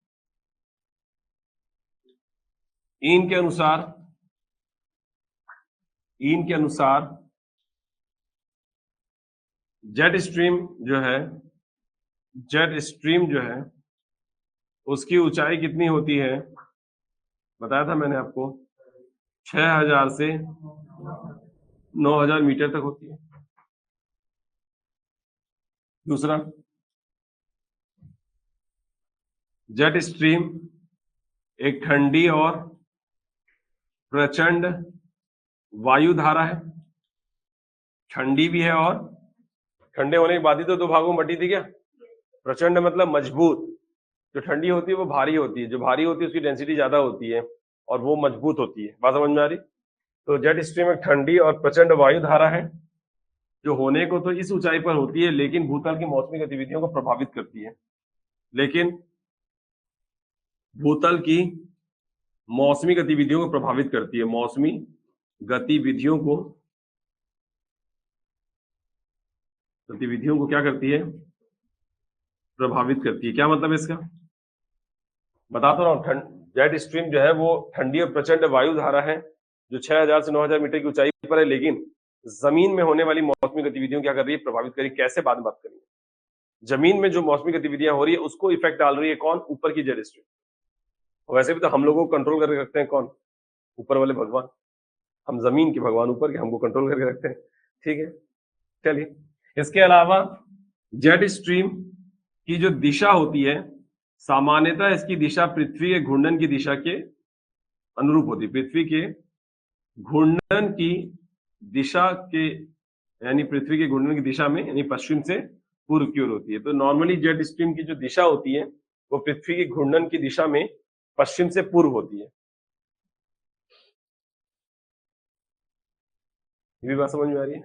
ईन के अनुसार जेट स्ट्रीम जो है उसकी ऊंचाई कितनी होती है? बताया था मैंने आपको, 6000 से 9000 मीटर तक होती है। दूसरा, जेट स्ट्रीम एक ठंडी और प्रचंड वायु धारा है। ठंडी भी है, और ठंडे होने के बाद ही तो दो भागों में बटी थी क्या? प्रचंड मतलब मजबूत। जो ठंडी होती है वो भारी होती है, जो भारी होती है उसकी डेंसिटी ज्यादा होती है और वो मजबूत होती है। बात समझ में आ रही? तो जेट स्ट्रीम एक ठंडी और प्रचंड वायु धारा है जो होने को तो इस ऊंचाई पर होती है, लेकिन भूतल की मौसमी गतिविधियों को प्रभावित करती है। लेकिन भूतल की मौसमी गतिविधियों को प्रभावित करती है, मौसमी गतिविधियों को क्या करती है? प्रभावित करती है। क्या मतलब इसका? बता तो रहा हूं, जेट स्ट्रीम जो है वो ठंडी और प्रचंड वायु धारा है जो 6000 से 9000 मीटर की ऊंचाई पर है, लेकिन जमीन में होने वाली मौसमी गतिविधियों क्या कर रही है? प्रभावित कर रही है। कैसे? बाद में बात करेंगे। जमीन में जो मौसमी गतिविधियां हो रही है उसको इफेक्ट डाल रही है कौन? ऊपर की जेट स्ट्रीम। वैसे भी तो हम लोगों को कंट्रोल करके रखते हैं कौन? ऊपर वाले भगवान। हम जमीन के भगवान ऊपर के, हमको कंट्रोल करके रखते हैं, ठीक है। चलिए, इसके अलावा जेट स्ट्रीम की जो दिशा होती है, सामान्यतः इसकी दिशा पृथ्वी के घूर्णन की दिशा के अनुरूप होती है। पृथ्वी के घूर्णन की दिशा के, यानी पृथ्वी के घूर्णन की दिशा में, यानी पश्चिम से पूर्व की ओर होती है। तो नॉर्मली जेट स्ट्रीम की जो दिशा होती है वो पृथ्वी के घूर्णन की दिशा में पश्चिम से पूर्व होती है। ये भी बात समझ में आ रही है?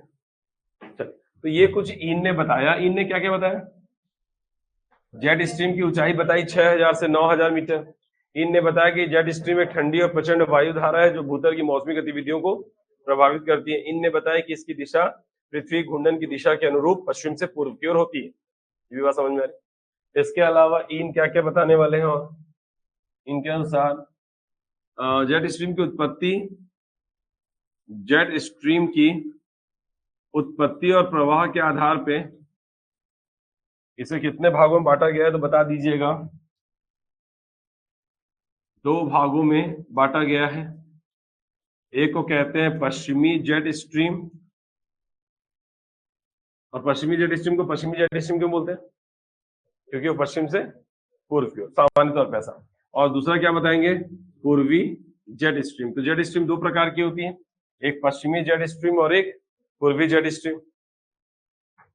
चलिए, तो ये कुछ ईन ने बताया। ईन ने क्या क्या बताया? जेट स्ट्रीम की ऊंचाई बताई 6000 से 9000 मीटर। ईन ने बताया कि जेट स्ट्रीम एक ठंडी और प्रचंड वायु धारा है जो भूतल की मौसमी गतिविधियों को प्रभावित करती है। ईन ने बताया कि इसकी दिशा पृथ्वी घूर्णन की दिशा के अनुरूप पश्चिम से पूर्व की ओर होती है। ये भी बात समझ में आ रही? इसके अलावा ईन क्या क्या बताने वाले हैं? और इनके अनुसार जेट स्ट्रीम की उत्पत्ति और प्रवाह के आधार पे इसे कितने भागों में बांटा गया है? तो बता दीजिएगा। दो भागों में बांटा गया है। एक को कहते हैं पश्चिमी जेट स्ट्रीम, और पश्चिमी जेट स्ट्रीम को पश्चिमी जेट स्ट्रीम क्यों बोलते हैं? क्योंकि वो पश्चिम से पूर्व की ओर, सामान्य तौर पर ऐसा। और दूसरा क्या बताएंगे? पूर्वी जेट स्ट्रीम। तो जेट स्ट्रीम दो प्रकार की होती है, एक पश्चिमी जेट स्ट्रीम और एक पूर्वी जेट स्ट्रीम।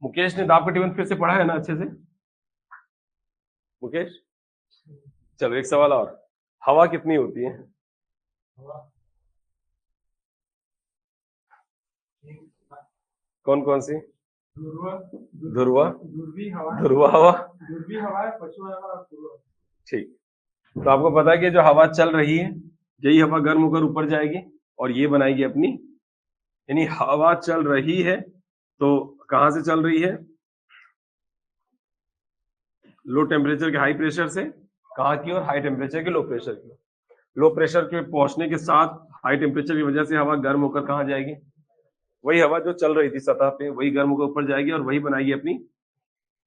मुकेश ने दाब का टिफिन फिर से पढ़ा है ना अच्छे से? मुकेश, चलो एक सवाल और, हवा कितनी होती है? कौन कौन सी? ध्रुवा, ध्रुवा हवा, ठीक। तो आपको पता है कि जो हवा चल रही है, यही हवा गर्म होकर ऊपर जाएगी और ये बनाएगी अपनी, यानी हवा चल रही है तो कहां से चल रही है? लो टेम्परेचर के हाई प्रेशर से कहां की ओर? हाई टेम्परेचर के लो प्रेशर की ओर। लो प्रेशर के पहुंचने के साथ हाई टेम्परेचर की वजह से हवा गर्म होकर कहां जाएगी? वही हवा जो चल रही थी सतह पे, वही गर्म होकर ऊपर जाएगी और वही बनाएगी अपनी।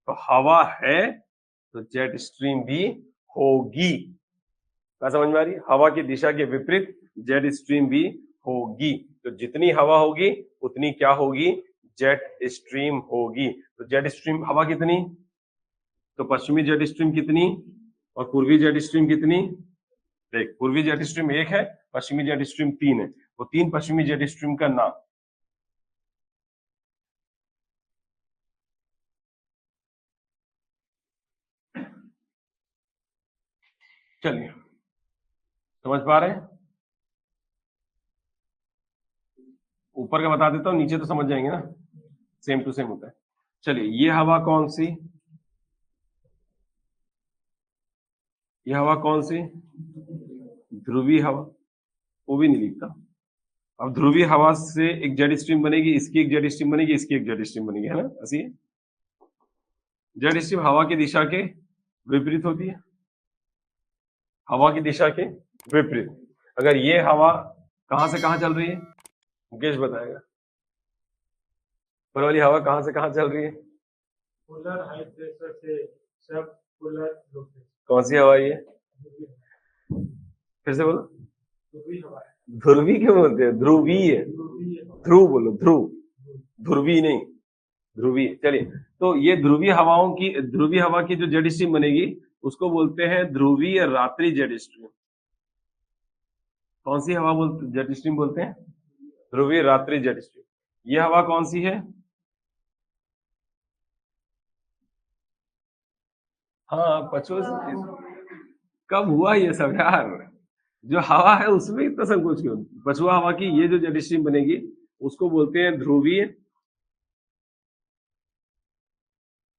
तो हवा है तो जेट स्ट्रीम भी होगी। क्या समझ में आ रही है? हवा की दिशा के विपरीत जेट स्ट्रीम भी होगी। तो जितनी हवा होगी उतनी क्या होगी? जेट स्ट्रीम होगी। तो जेट स्ट्रीम हवा कितनी? तो पश्चिमी जेट स्ट्रीम कितनी और पूर्वी जेट स्ट्रीम कितनी? देख, पूर्वी जेट स्ट्रीम 1 है, पश्चिमी जेट स्ट्रीम 3 है। वो 3 पश्चिमी जेट स्ट्रीम का नाम। चलिए, समझ पा रहे हैं? ऊपर का बता देता हूं, नीचे तो समझ जाएंगे ना, सेम टू सेम होता है। चलिए, ये हवा कौन सी? ये हवा कौन सी? ध्रुवीय हवा। वो भी नहीं लिखता। अब ध्रुवीय हवा से एक जेट स्ट्रीम बनेगी, इसकी एक जेट स्ट्रीम बनेगी, इसकी एक जेट स्ट्रीम बनेगी, है ना? ऐसी है। जेट स्ट्रीम हवा की दिशा के विपरीत होती है, हवा की दिशा के विपरीत। अगर ये हवा कहां से कहां चल रही है? मुकेश बताएगा। पर वाली हवा कहां से कहां चल रही है? पोलर हाई प्रेशर से सब पोलर लो प्रेशर। कौन सी हवा ये? फिर से बोलो। ध्रुवीय हवा है। ध्रुवी क्यों बोलते हैं? ध्रुवीय। ध्रुव बोलो, ध्रुव, ध्रुवी नहीं, ध्रुवीय। चलिए, तो ये ध्रुवीय हवाओं की, ध्रुवीय हवा की जो जेट स्ट्रीम बनेगी उसको बोलते हैं ध्रुवीय रात्रि जेट स्ट्रीम। कौन सी हवा बोलते, जेट स्ट्रीम बोलते हैं? ध्रुवीय रात्रि जेट स्ट्रीम। ये हवा कौन सी है? हाँ, कब हुआ ये सब यार? जो हवा है उसमें इतना संकोच क्यों? पछुआ हवा की ये जो जेट स्ट्रीम बनेगी उसको बोलते हैं ध्रुवीय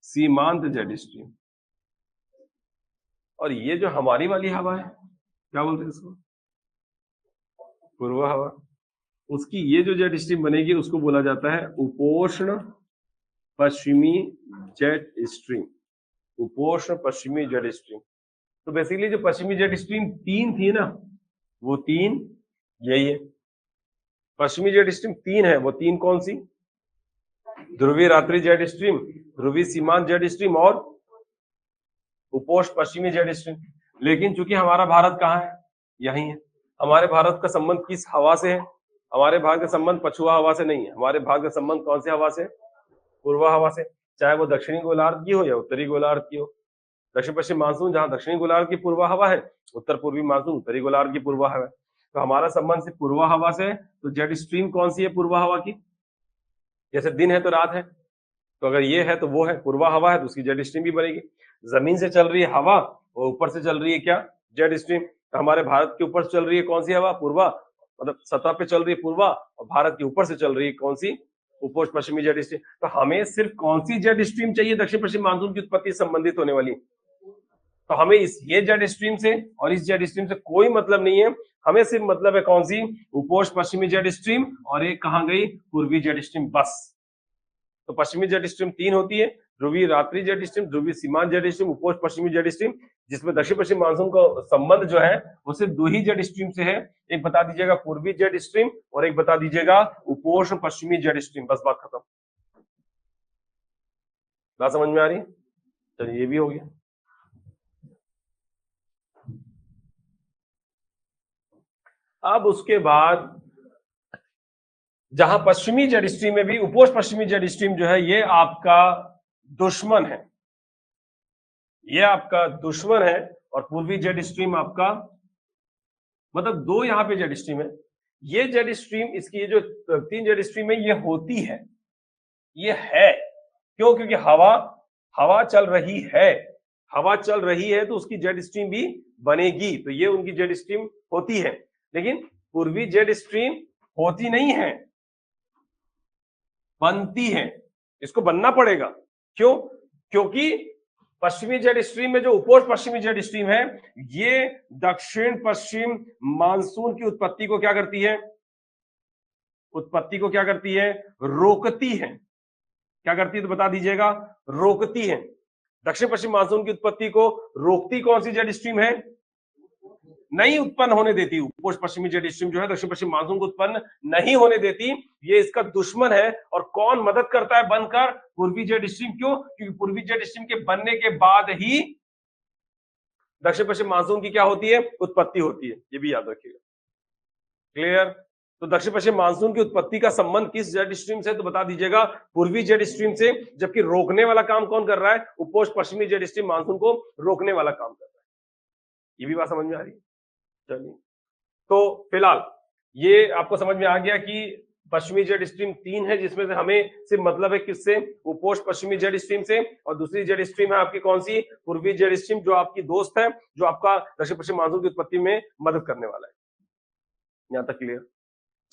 सीमांत जेट स्ट्रीम। और ये जो हमारी वाली हवा है, क्या बोलते हैं इसको? पूर्वा हवा। उसकी ये जो जेट स्ट्रीम बनेगी उसको बोला जाता है उपोष्ण पश्चिमी जेट स्ट्रीम। उपोष्ण पश्चिमी जेट स्ट्रीम। तो बेसिकली जो पश्चिमी जेट स्ट्रीम 3 थी ना, वो 3 यही है। पश्चिमी जेट स्ट्रीम 3 है, वो 3 कौन सी? ध्रुवीय रात्रि जेट स्ट्रीम, ध्रुवीय सीमांत जेट स्ट्रीम और उपोष्ण पश्चिमी जेट स्ट्रीम। लेकिन चूंकि हमारा भारत कहाँ है? यही है। हमारे भारत का संबंध किस हवा से है? हमारे भारत का संबंध पछुआ हवा से नहीं है। हमारे भारत का संबंध कौन सी हवा से? पूर्वा हवा से। चाहे वो दक्षिणी गोलार्ध की हो या उत्तरी गोलार्ध की हो। दक्षिण पश्चिम मानसून जहां दक्षिणी गोलार्ध की पूर्वा हवा है, उत्तर पूर्वी मानसून उत्तरी गोलार्ध की पूर्वा हवा है। तो हमारा संबंध सिर्फ पूर्वा हवा से है। तो जेट स्ट्रीम कौन सी है पूर्वा हवा की? जैसे दिन है तो रात है, तो अगर ये है तो वो है, पूर्वा हवा है तो उसकी जेट स्ट्रीम भी बनेगी। जमीन से चल रही है हवा और ऊपर से चल रही है क्या? Jet stream. तो हमारे भारत के ऊपर चल रही है कौन सी हवा? पूर्वा, मतलब सतह पे चल रही है पूर्वा, और भारत के ऊपर से चल रही है कौन सी? उपोष्ण पश्चिमी जेट स्ट्रीम। तो हमें सिर्फ कौन सी जेट स्ट्रीम चाहिए दक्षिण पश्चिम मानसून की उत्पत्ति संबंधित होने वाली? तो हमें इस ये जेट स्ट्रीम से और इस जेट स्ट्रीम से कोई मतलब नहीं है। हमें सिर्फ मतलब है कौन सी? उपोष्ण पश्चिमी जेट स्ट्रीम, और एक कहां गई? पूर्वी जेट स्ट्रीम, बस। तो पश्चिमी जेट स्ट्रीम 3 होती है, ध्रुवीय रात्रि जेट स्ट्रीम, ध्रुवीय सीमांत जेट स्ट्रीम, उपोष्ण पश्चिमी जेट स्ट्रीम, जिसमें दक्षिण पश्चिम मानसून का संबंध जो है वो सिर्फ 2 ही जेट स्ट्रीम से है। एक बता दीजिएगा पूर्वी जेट स्ट्रीम और एक बता दीजिएगा उपोष्ण पश्चिमी जेट स्ट्रीम, बस बात खत्म। बात समझ में आ रही है? चलिए, ये भी हो गया। अब उसके बाद जहां पश्चिमी जेट स्ट्रीम में भी उपोष्ण पश्चिमी जेट स्ट्रीम जो है ये आपका दुश्मन है, ये आपका दुश्मन है, और पूर्वी जेट स्ट्रीम आपका, मतलब दो यहां पे जेट स्ट्रीम है। ये जेट स्ट्रीम, इसकी ये जो 3 जेट स्ट्रीम है ये होती है, ये है क्यों? क्योंकि हवा चल रही है, हवा चल रही है तो उसकी जेट स्ट्रीम भी बनेगी, तो ये उनकी जेट स्ट्रीम होती है। लेकिन पूर्वी जेट स्ट्रीम होती नहीं है, बनती है, इसको बनना पड़ेगा। क्यों? क्योंकि पश्चिमी जेट स्ट्रीम में जो उपोष्ण पश्चिमी जेट स्ट्रीम है ये दक्षिण पश्चिम मानसून की उत्पत्ति को क्या करती है? उत्पत्ति को क्या करती है? रोकती है। क्या करती है तो बता दीजिएगा? रोकती है। दक्षिण पश्चिम मानसून की उत्पत्ति को रोकती कौन सी जेट स्ट्रीम है? नहीं उत्पन्न होने देती। उपोष्ण पश्चिमी जेट स्ट्रीम जो है दक्षिण पश्चिम मानसून को उत्पन्न नहीं होने देती, ये इसका दुश्मन है। और कौन मदद करता है बनकर? पूर्वी जेट स्ट्रीम। क्यों? क्योंकि पूर्वी जेट स्ट्रीम के बनने के बाद ही दक्षिण पश्चिम मानसून की क्या होती है? उत्पत्ति होती है। ये भी याद रखिएगा। क्लियर? तो दक्षिण पश्चिम मानसून की उत्पत्ति का संबंध किस जेट स्ट्रीम से? तो बता दीजिएगा पूर्वी जेट स्ट्रीम से। जबकि रोकने वाला काम कौन कर रहा है? उपोष्ण पश्चिमी जेट स्ट्रीम मानसून को रोकने वाला काम कर रहा है। ये भी बात समझ में आ रही है? चलिए, तो फिलहाल ये आपको समझ में आ गया कि पश्चिमी जेट स्ट्रीम 3 है, जिसमें से हमें सिर्फ मतलब है किससे? उपोष्ण पश्चिमी जेट स्ट्रीम से। और दूसरी जेट स्ट्रीम है आपकी कौन सी? पूर्वी जेट स्ट्रीम, जो आपकी दोस्त है, जो आपका दक्षिण पश्चिम मानसून की उत्पत्ति में मदद करने वाला है। यहां तक क्लियर?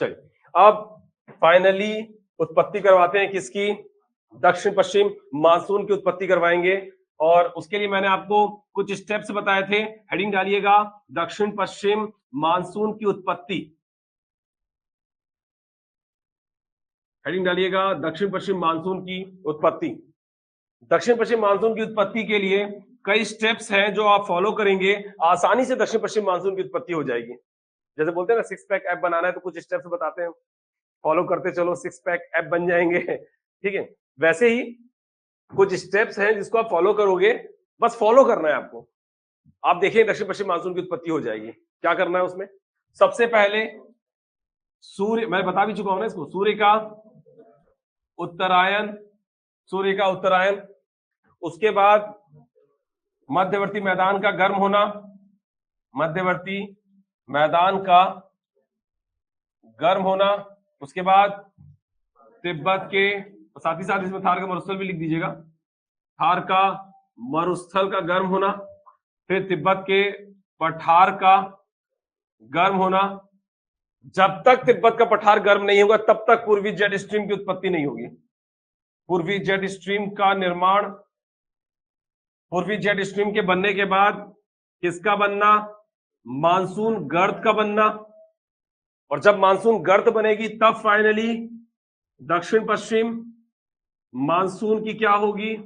चलिए, अब फाइनली उत्पत्ति करवाते हैं किसकी? दक्षिण पश्चिम मानसून की उत्पत्ति करवाएंगे। और उसके लिए मैंने आपको कुछ स्टेप्स बताए थे। हेडिंग डालिएगा दक्षिण पश्चिम मानसून की उत्पत्ति। हेडिंग डालिएगा दक्षिण पश्चिम मानसून की उत्पत्ति। दक्षिण पश्चिम मानसून की उत्पत्ति के लिए कई स्टेप्स हैं जो आप फॉलो करेंगे, आसानी से दक्षिण पश्चिम मानसून की उत्पत्ति हो जाएगी। जैसे बोलते हैं ना 6 पैक ऐप बनाना है, तो कुछ स्टेप्स बताते हैं, फॉलो करते चलो 6 पैक ऐप बन जाएंगे। ठीक है, वैसे ही कुछ स्टेप्स हैं जिसको आप फॉलो करोगे, बस फॉलो करना है आपको। आप देखिए दक्षिण पश्चिम मानसून की उत्पत्ति हो जाएगी। क्या करना है उसमें? सबसे पहले सूर्य, मैं बता भी चुका हूं ना इसको, सूर्य का उत्तरायण, सूर्य का उत्तरायण। उसके बाद मध्यवर्ती मैदान का गर्म होना, मध्यवर्ती मैदान का गर्म होना। उसके बाद तिब्बत के, साथ ही साथ इसमें थार का मरुस्थल भी लिख दीजिएगा, थार का मरुस्थल का गर्म होना। फिर तिब्बत के पठार का गर्म होना। जब तक तिब्बत का पठार गर्म नहीं होगा तब तक पूर्वी जेट स्ट्रीम की उत्पत्ति नहीं होगी। पूर्वी जेट स्ट्रीम का निर्माण, पूर्वी जेट स्ट्रीम के बनने के बाद किसका बनना? मानसून गर्त का बनना। और जब मानसून गर्त बनेगी तब फाइनली दक्षिण पश्चिम मानसून की क्या होगी?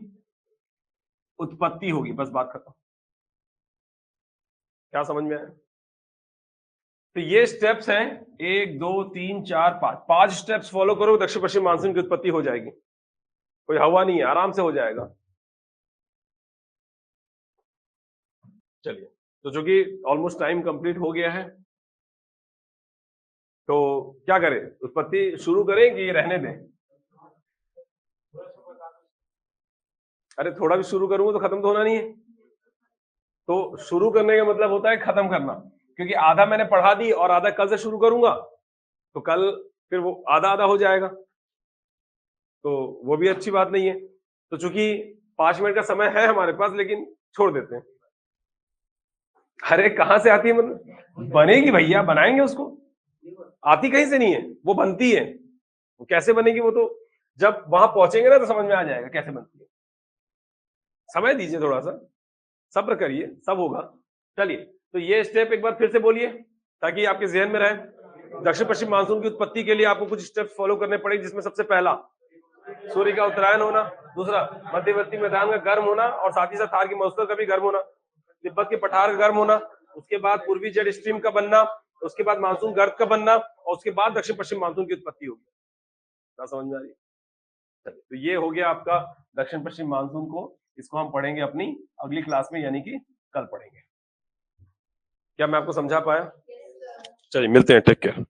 उत्पत्ति होगी। बस बात खत्म। क्या समझ में आया? तो ये स्टेप्स हैं 1 2 3 4 5, 5 स्टेप्स फॉलो करो, दक्षिण पश्चिम मानसून की उत्पत्ति हो जाएगी। कोई हवा नहीं है, आराम से हो जाएगा। चलिए, तो चूंकि ऑलमोस्ट टाइम कंप्लीट हो गया है, तो क्या करें? उत्पत्ति शुरू करें कि रहने दें? अरे थोड़ा भी शुरू करूंगा तो खत्म तो होना नहीं है। तो शुरू करने का मतलब होता है खत्म करना, क्योंकि आधा मैंने पढ़ा दी और आधा कल से शुरू करूंगा तो कल फिर वो आधा आधा हो जाएगा, तो वो भी अच्छी बात नहीं है। तो चूंकि 5 मिनट का समय है हमारे पास, लेकिन छोड़ देते हैं। अरे कहां से आती है? मतलब बनेगी भैया, बनाएंगे उसको। आती कहीं से नहीं है, वो बनती है। वो कैसे बनेगी वो तो जब वहां पहुंचेंगे ना तो समझ में आ जाएगा कैसे बनती है। समय दीजिए, थोड़ा सा सब्र करिए, सब होगा। चलिए, तो ये स्टेप एक बार फिर से बोलिए ताकि आपके जहन में रहे। दक्षिण पश्चिम मानसून की उत्पत्ति के लिए आपको कुछ स्टेप्स फॉलो करने पड़ेंगे, जिसमें सबसे पहला सूर्य का उत्तरायण होना, दूसरा मध्यवर्ती मैदान का गर्म होना, और साथ ही साथ थार की मरुस्थल का भी गर्म होना, तिब्बत के पठार का गर्म होना, उसके बाद पूर्वी जेट स्ट्रीम का बनना, उसके बाद मानसून गर्त का बनना, और उसके बाद दक्षिण पश्चिम मानसून की उत्पत्ति होगी। क्या समझ में आ रही है? तो ये हो गया आपका दक्षिण पश्चिम मानसून को। इसको हम पढ़ेंगे अपनी अगली क्लास में, यानी कि कल पढ़ेंगे। क्या मैं आपको समझा पाया? चलिए मिलते हैं, टेक केयर।